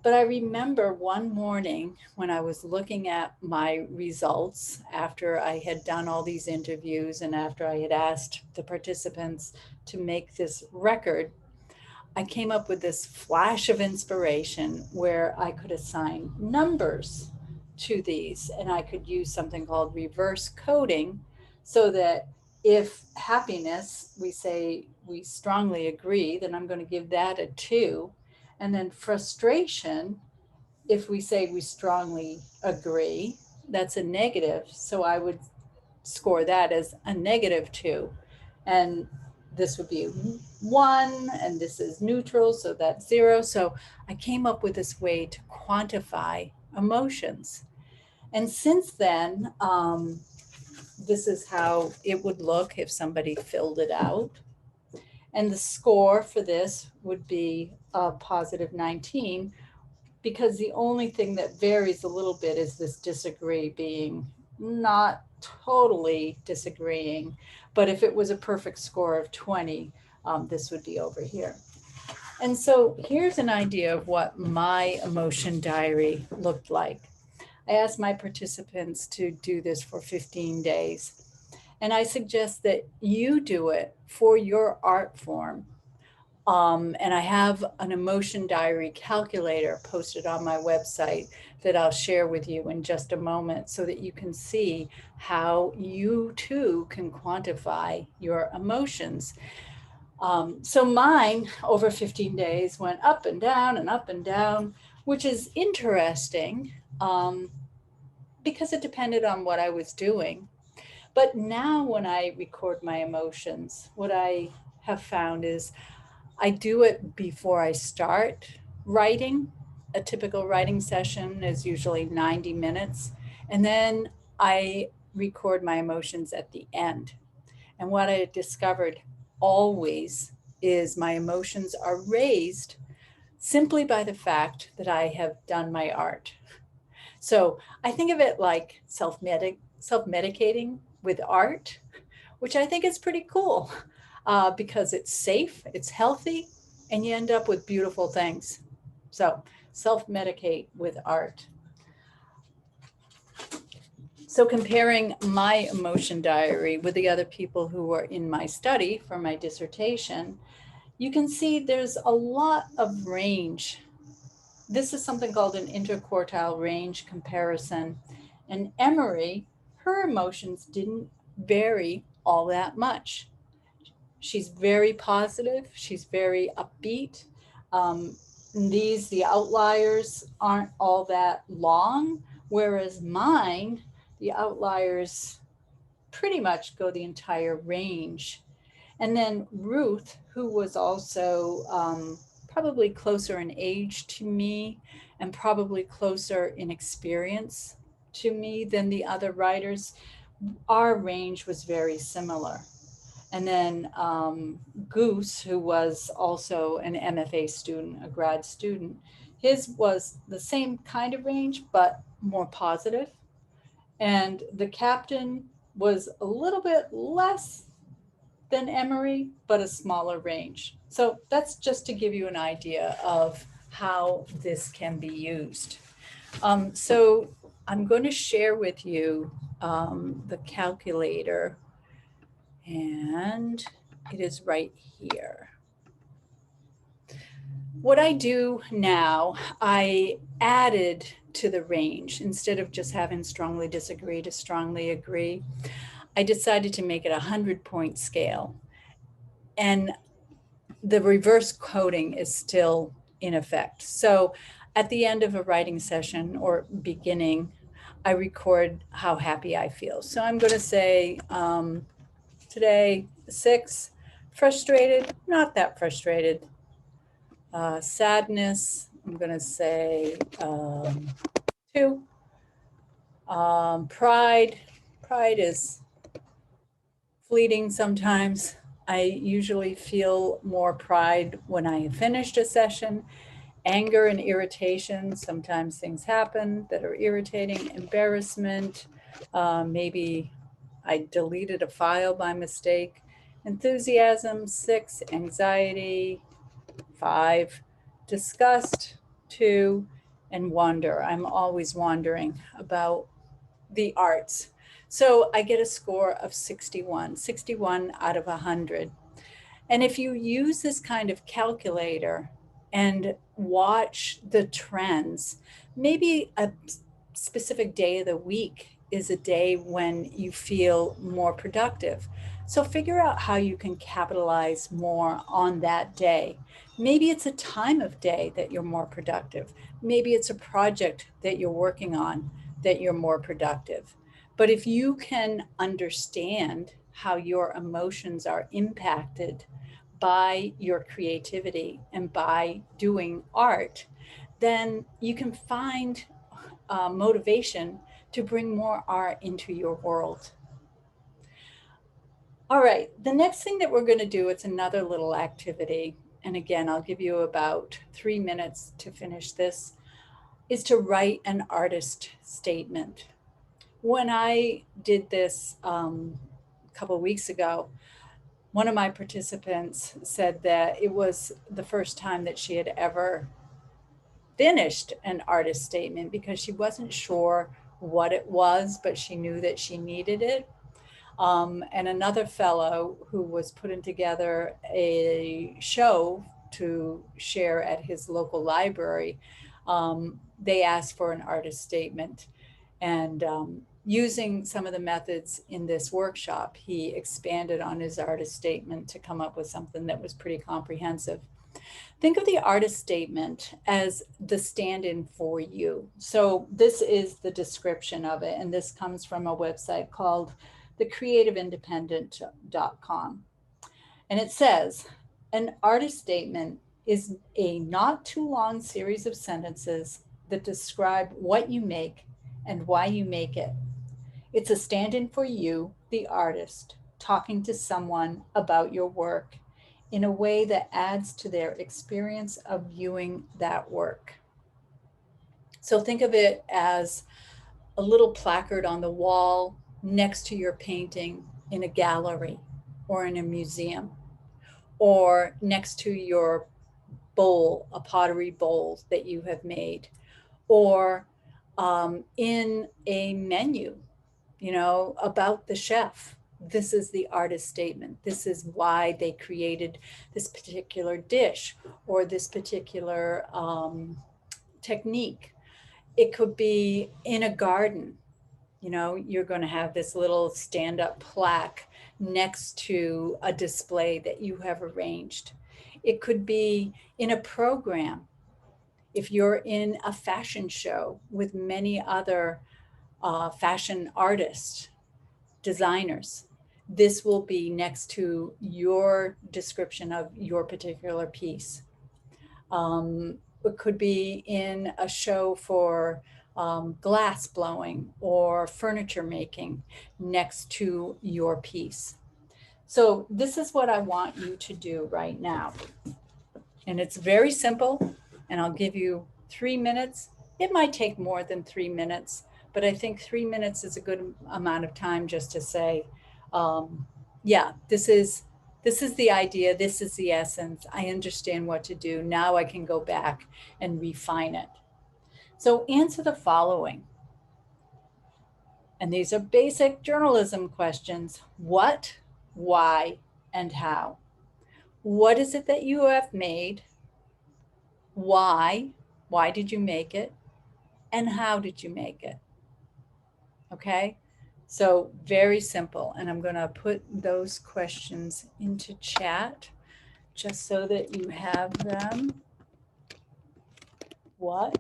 But I remember one morning when I was looking at my results after I had done all these interviews and after I had asked the participants to make this record, I came up with this flash of inspiration where I could assign numbers to these, and I could use something called reverse coding, so that if happiness, we say we strongly agree, then I'm going to give that a 2. And then frustration, if we say we strongly agree, that's a negative. So I would score that as a -2. And this would be 1, and this is neutral, so that's 0. So I came up with this way to quantify emotions. And since then, this is how it would look if somebody filled it out. And the score for this would be a positive 19, because the only thing that varies a little bit is this disagree being not totally disagreeing. But if it was a perfect score of 20, this would be over here. And so here's an idea of what my emotion diary looked like. I asked my participants to do this for 15 days. And I suggest that you do it for your art form. And I have an emotion diary calculator posted on my website that I'll share with you in just a moment, so that you can see how you too can quantify your emotions. So mine over 15 days went up and down and up and down, which is interesting. because it depended on what I was doing. But now when I record my emotions, what I have found is I do it before I start writing. A typical writing session is usually 90 minutes. And then I record my emotions at the end. And what I discovered always is my emotions are raised simply by the fact that I have done my art. So I think of it like self-medicating with art, which I think is pretty cool because it's safe, it's healthy, and you end up with beautiful things. So self-medicate with art. So comparing my emotion diary with the other people who were in my study for my dissertation, you can see there's a lot of range. This is something called an interquartile range comparison. And Emery, her emotions didn't vary all that much. She's very positive. She's very upbeat. Um, the outliers aren't all that long, whereas mine, the outliers pretty much go the entire range. And then Ruth, who was also probably closer in age to me and probably closer in experience to me than the other writers, our range was very similar. And then Goose, who was also an MFA student, a grad student, his was the same kind of range, but more positive. And the captain was a little bit less than Emery, but a smaller range. So that's just to give you an idea of how this can be used. So I'm going to share with you the calculator, and it is right here. What I do now, I added to the range instead of just having strongly disagree to strongly agree. I decided to make it a 100-point scale. And the reverse coding is still in effect. So at the end of a writing session or beginning, I record how happy I feel. So I'm going to say today, 6, frustrated, not that frustrated. Sadness, I'm going to say 2. Pride is fleeting sometimes. I usually feel more pride when I have finished a session. Anger and irritation, sometimes things happen that are irritating. Embarrassment, maybe I deleted a file by mistake. Enthusiasm, 6. Anxiety, 5. Disgust, 2. And wonder. I'm always wondering about the arts. So I get a score of 61 out of 100. And if you use this kind of calculator and watch the trends, maybe a specific day of the week is a day when you feel more productive. So figure out how you can capitalize more on that day. Maybe it's a time of day that you're more productive. Maybe it's a project that you're working on that you're more productive. But if you can understand how your emotions are impacted by your creativity and by doing art, then you can find motivation to bring more art into your world. All right, the next thing that we're going to do, it's another little activity. And again, I'll give you about 3 minutes to finish this, is to write an artist statement. When I did this a couple of weeks ago, one of my participants said that it was the first time that she had ever finished an artist statement because she wasn't sure what it was, but she knew that she needed it. And another fellow who was putting together a show to share at his local library, they asked for an artist statement. And using some of the methods in this workshop, he expanded on his artist statement to come up with something that was pretty comprehensive. Think of the artist statement as the stand-in for you. So this is the description of it, and this comes from a website called thecreativeindependent.com. And it says, an artist statement is a not too long series of sentences that describe what you make and why you make it. It's a stand in for you, the artist, talking to someone about your work in a way that adds to their experience of viewing that work. So think of it as a little placard on the wall next to your painting in a gallery or in a museum, or next to your bowl, a pottery bowl that you have made, or in a menu, about the chef. This is the artist statement. This is why they created this particular dish or this particular technique. It could be in a garden. You're going to have this little stand-up plaque next to a display that you have arranged. It could be in a program. If you're in a fashion show with many other fashion artists, designers, this will be next to your description of your particular piece. It could be in a show for glass blowing or furniture making next to your piece. So this is what I want you to do right now. And it's very simple, and I'll give you 3 minutes. It might take more than 3 minutes, but I think 3 minutes is a good amount of time just to say, yeah, this is the idea, this is the essence. I understand what to do. Now I can go back and refine it. So answer the following. And these are basic journalism questions. What, why, and how? What is it that you have made? Why? Why did you make it? And how did you make it? Okay. So very simple. And I'm going to put those questions into chat just so that you have them. What,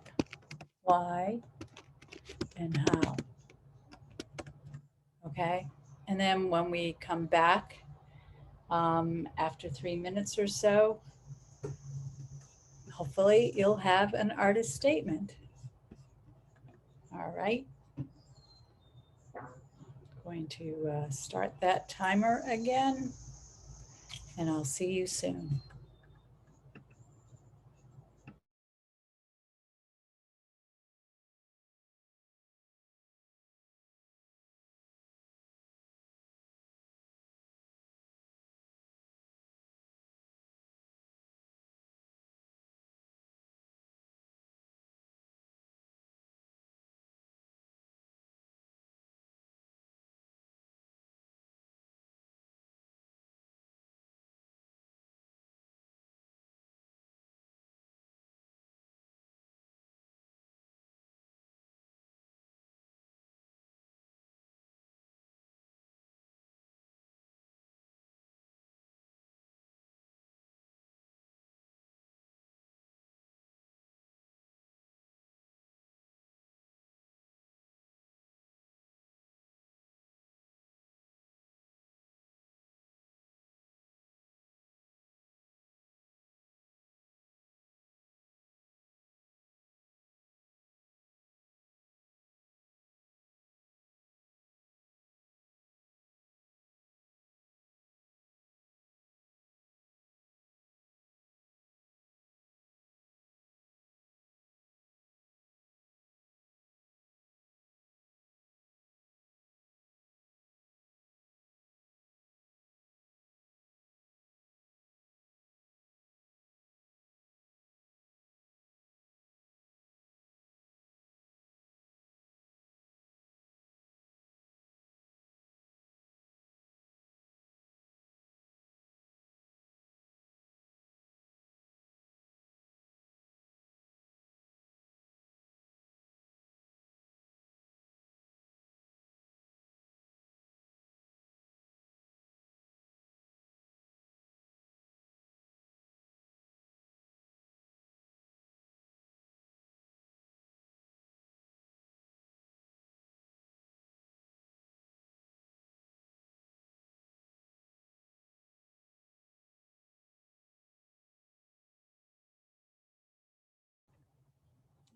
why, and how? Okay. And then when we come back after 3 minutes or so, hopefully you'll have an artist statement. All right. Going to start that timer again, and I'll see you soon.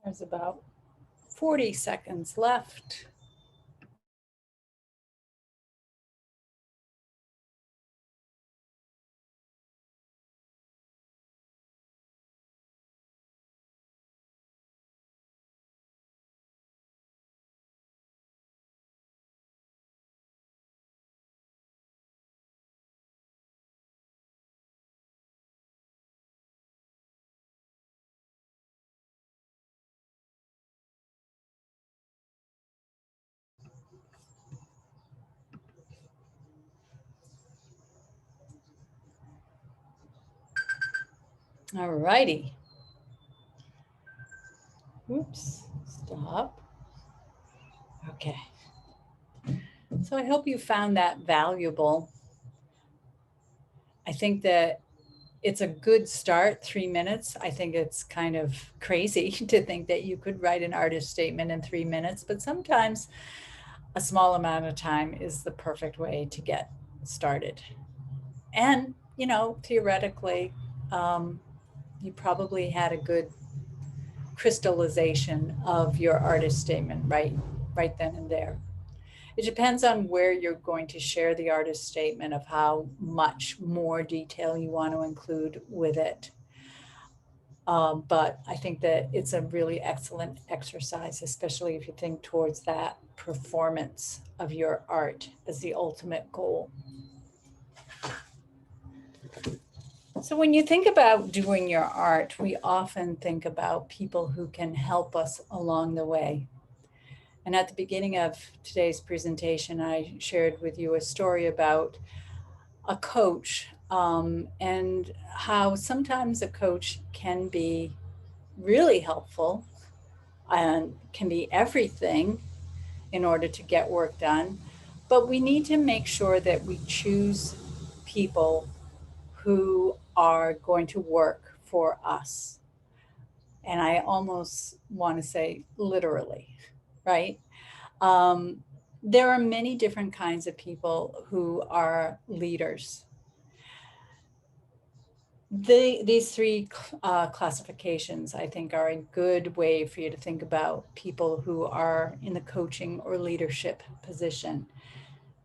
There's about 40 seconds left. All righty. Oops, stop. Okay. So I hope you found that valuable. I think that it's a good start, 3 minutes. I think it's kind of crazy to think that you could write an artist statement in 3 minutes, but sometimes a small amount of time is the perfect way to get started. And, you know, theoretically, you probably had a good crystallization of your artist statement right then and there. It depends on where you're going to share the artist statement, of how much more detail you want to include with it. But I think that it's a really excellent exercise, especially if you think towards that performance of your art as the ultimate goal. So when you think about doing your art, we often think about people who can help us along the way. And at the beginning of today's presentation, I shared with you a story about a coach, and how sometimes a coach can be really helpful and can be everything in order to get work done. But we need to make sure that we choose people who are going to work for us. And I almost want to say literally, right? Um, there are many different kinds of people who are leaders. These three classifications, I think, are a good way for you to think about people who are in the coaching or leadership position.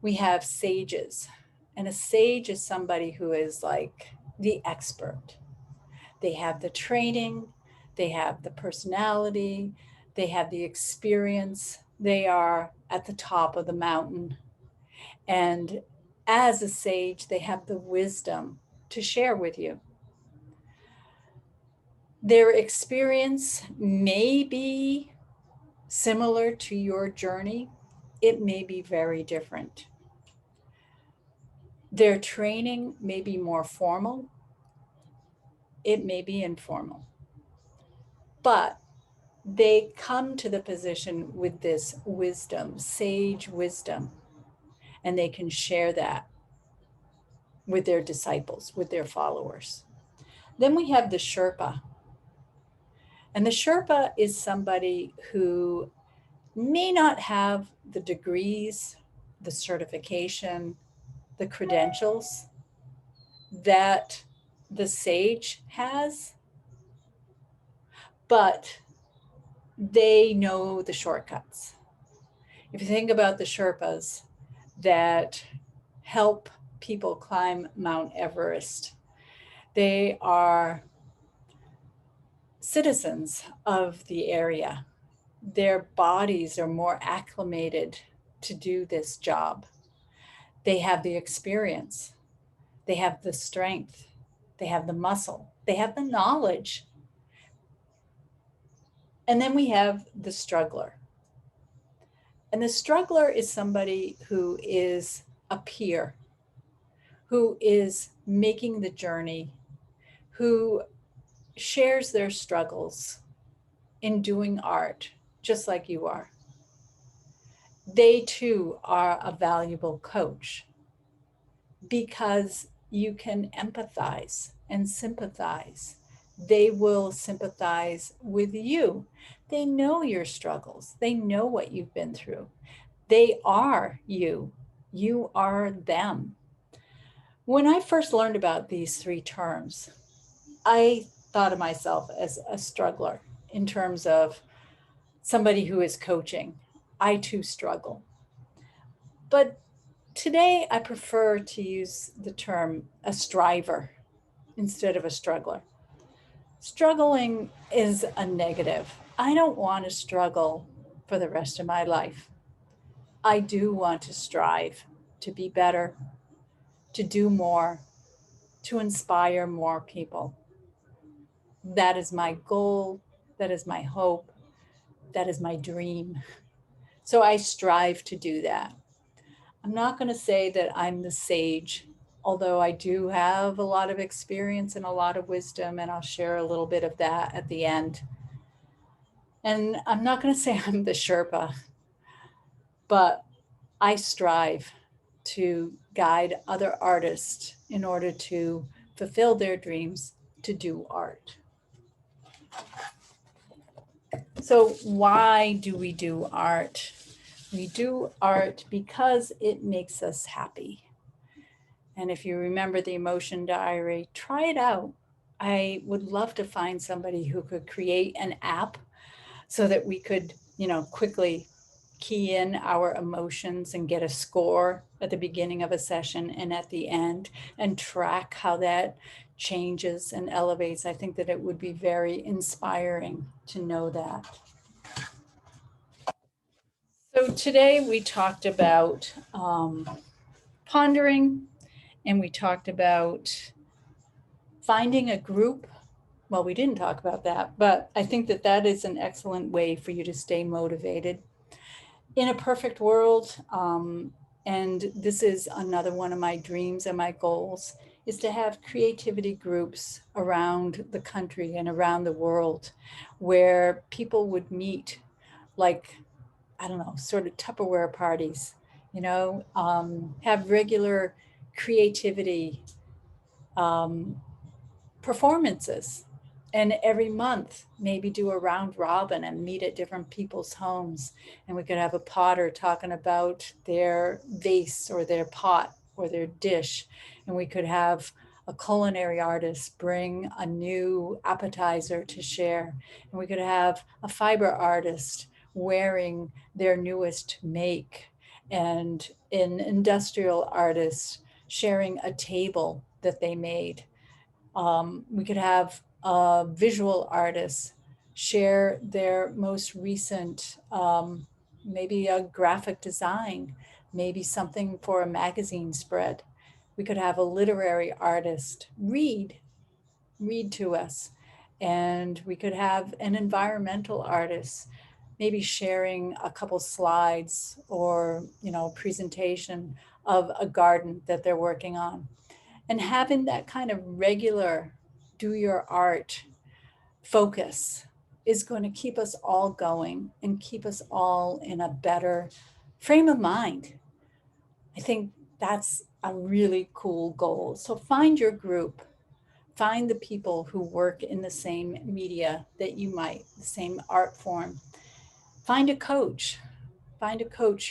We have sages, and a sage is somebody who is like the expert. They have the training, they have the personality, they have the experience, they are at the top of the mountain. And as a sage, they have the wisdom to share with you. Their experience may be similar to your journey, it may be very different. Their training may be more formal, it may be informal. But they come to the position with this wisdom, sage wisdom, and they can share that with their disciples, with their followers. Then we have the Sherpa. And the Sherpa is somebody who may not have the degrees, the certification, the credentials that the sage has, but they know the shortcuts. If you think about the Sherpas that help people climb Mount Everest, they are citizens of the area. Their bodies are more acclimated to do this job. They have the experience, they have the strength, they have the muscle, they have the knowledge. And then we have the struggler. And the struggler is somebody who is a peer, who is making the journey, who shares their struggles in doing art, just like you are. They too are a valuable coach because you can empathize and sympathize. They will sympathize with you. They know your struggles. They know what you've been through. They are you. You are them. When I first learned about these three terms, I thought of myself as a struggler in terms of somebody who is coaching. I too struggle. But today I prefer to use the term a striver instead of a struggler. Struggling is a negative. I don't want to struggle for the rest of my life. I do want to strive to be better, to do more, to inspire more people. That is my goal. That is my hope. That is my dream. So I strive to do that. I'm not going to say that I'm the sage, although I do have a lot of experience and a lot of wisdom, and I'll share a little bit of that at the end. And I'm not going to say I'm the Sherpa, but I strive to guide other artists in order to fulfill their dreams to do art. So, why do we do art? We do art because it makes us happy. And if you remember the emotion diary, try it out. I would love to find somebody who could create an app so that we could, quickly key in our emotions and get a score at the beginning of a session and at the end and track how that changes and elevates. I think that it would be very inspiring to know that. So today we talked about pondering, and we talked about finding a group. Well, we didn't talk about that, but I think that that is an excellent way for you to stay motivated. In a perfect world, and this is another one of my dreams and my goals, is to have creativity groups around the country and around the world where people would meet, like, I don't know, sort of Tupperware parties, have regular creativity performances. And every month, maybe do a round robin and meet at different people's homes. And we could have a potter talking about their vase or their pot or their dish. And we could have a culinary artist bring a new appetizer to share. And we could have a fiber artist wearing their newest make. And an industrial artist sharing a table that they made. We could have visual artists share their most recent, maybe a graphic design, maybe something for a magazine spread. We could have a literary artist read to us. And we could have an environmental artist maybe sharing a couple slides or, presentation of a garden that they're working on. And having that kind of regular do your art focus is going to keep us all going and keep us all in a better frame of mind. I think that's a really cool goal. So find your group, find the people who work in the same media that you might, the same art form. Find a coach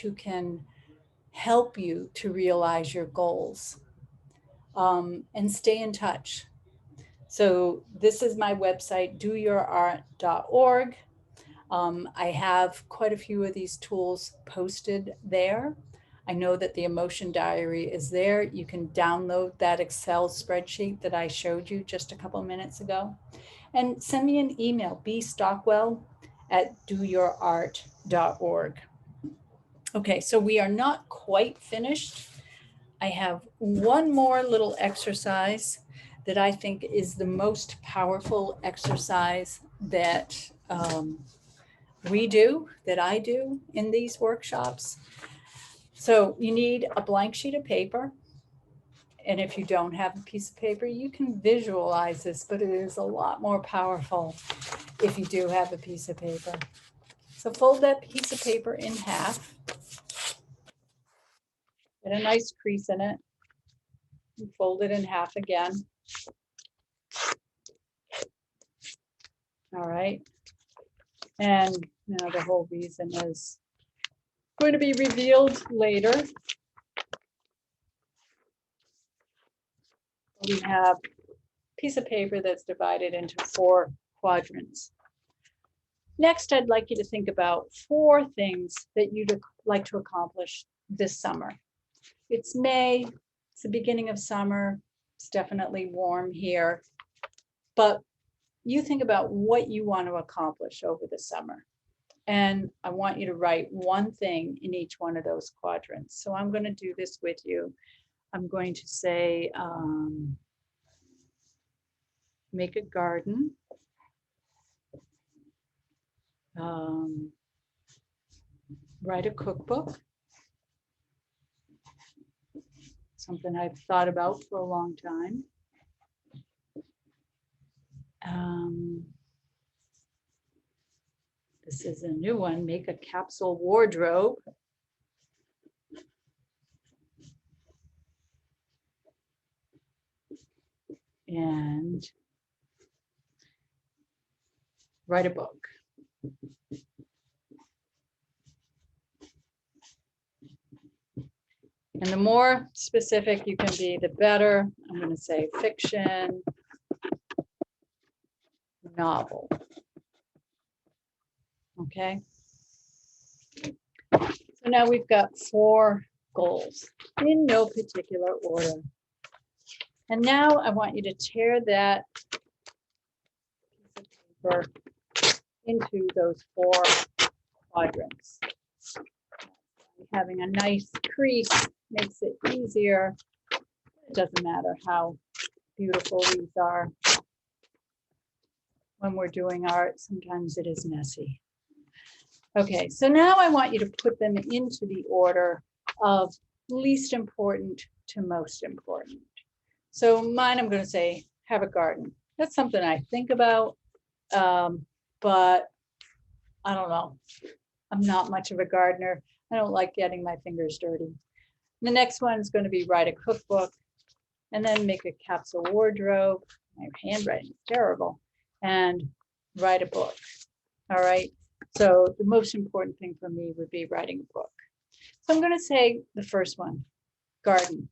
who can help you to realize your goals, and stay in touch. So this is my website, doyourart.org. I have quite a few of these tools posted there. I know that the emotion diary is there. You can download that Excel spreadsheet that I showed you just a couple minutes ago. And send me an email, bstockwell@doyourart.org. Okay, so we are not quite finished. I have one more little exercise that I think is the most powerful exercise that that I do in these workshops. So you need a blank sheet of paper. And if you don't have a piece of paper, you can visualize this, but it is a lot more powerful if you do have a piece of paper. So fold that piece of paper in half. Get a nice crease in it. And fold it in half again. All right. And the whole reason is going to be revealed later. We have a piece of paper that's divided into 4 quadrants. Next, I'd like you to think about 4 things that you'd like to accomplish this summer. It's May, it's the beginning of summer, it's definitely warm here, but you think about what you want to accomplish over the summer. And I want you to write 1 thing in each one of those quadrants. So I'm going to do this with you. I'm going to say, make a garden. Write a cookbook. Something I've thought about for a long time. This is a new one, make a capsule wardrobe. And write a book. And the more specific you can be, the better. I'm going to say fiction, novel. Okay. So now we've got 4 goals in no particular order. And now I want you to tear that piece of paper into those 4 quadrants. Having a nice crease makes it easier. It doesn't matter how beautiful these are. When we're doing art, sometimes it is messy. Okay, so now I want you to put them into the order of least important to most important. So mine, I'm going to say, have a garden. That's something I think about, but I don't know. I'm not much of a gardener. I don't like getting my fingers dirty. The next one is going to be write a cookbook, and then make a capsule wardrobe. My handwriting is terrible. And write a book. All right. So the most important thing for me would be writing a book. So I'm going to say the first one, garden.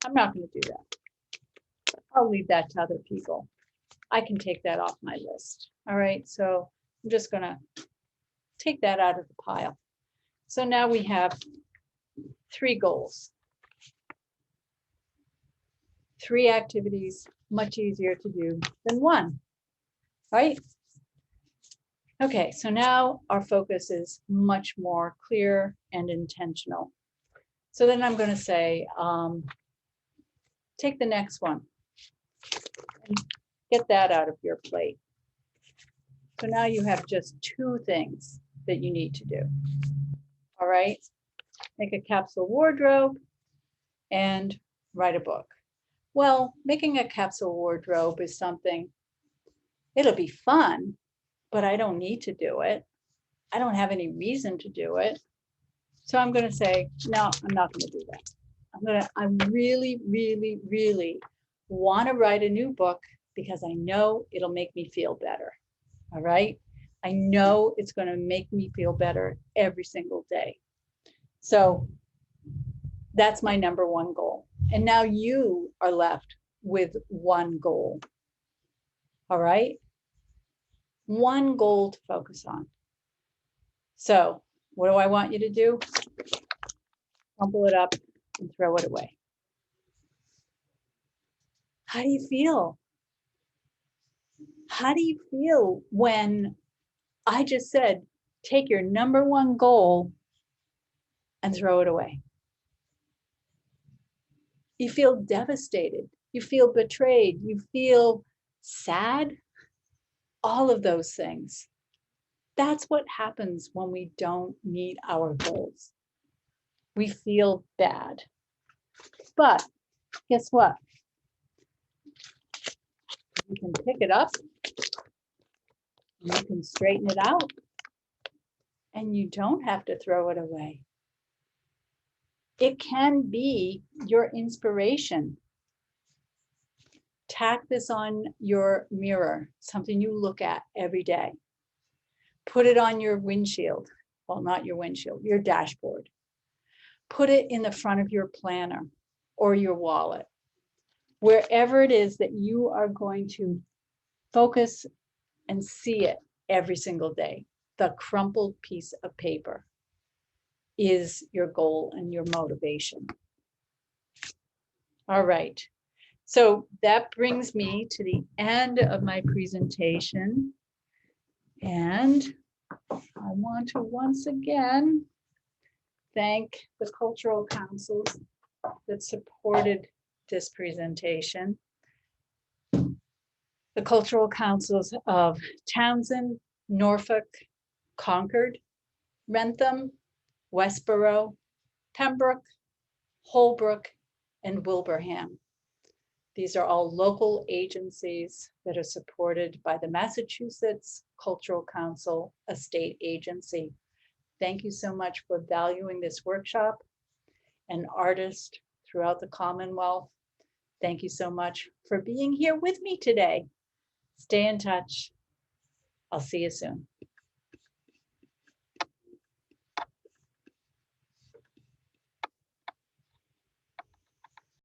I'm not going to do that. I'll leave that to other people. I can take that off my list. All right. So I'm just going to take that out of the pile. So now we have 3 goals. 3 activities, much easier to do than 1, right? Okay, so now our focus is much more clear and intentional. So then I'm going to say, take the next one and get that out of your plate. So now you have just 2 things that you need to do. All right, make a capsule wardrobe and write a book. Well, making a capsule wardrobe is something, it'll be fun, but I don't need to do it. I don't have any reason to do it. So I'm going to say, no, I'm not going to do that. I really, really, really want to write a new book because I know it'll make me feel better. All right. I know it's going to make me feel better every single day. So that's my number 1 goal. And now you are left with 1 goal. All right. 1 goal to focus on. So what do I want you to do? Crumple it up and throw it away. How do you feel? How do you feel when I just said, take your number 1 goal and throw it away? You feel devastated. You feel betrayed. You feel sad. All of those things. That's what happens when we don't meet our goals. We feel bad. But guess what? You can pick it up. You can straighten it out. And you don't have to throw it away. It can be your inspiration. Tack this on your mirror, something you look at every day. Put it on your windshield. Well, not your windshield, your dashboard. Put it in the front of your planner or your wallet. Wherever it is that you are going to focus and see it every single day. the crumpled piece of paper is your goal and your motivation. All right. So that brings me to the end of my presentation. And I want to once again thank the cultural councils that supported this presentation. The cultural councils of Townsend, Norfolk, Concord, Wrentham, Westboro, Pembroke, Holbrook, and Wilbraham. These are all local agencies that are supported by the Massachusetts Cultural Council, a state agency. Thank you so much for valuing this workshop. And artists throughout the Commonwealth, thank you so much for being here with me today. Stay in touch. I'll see you soon.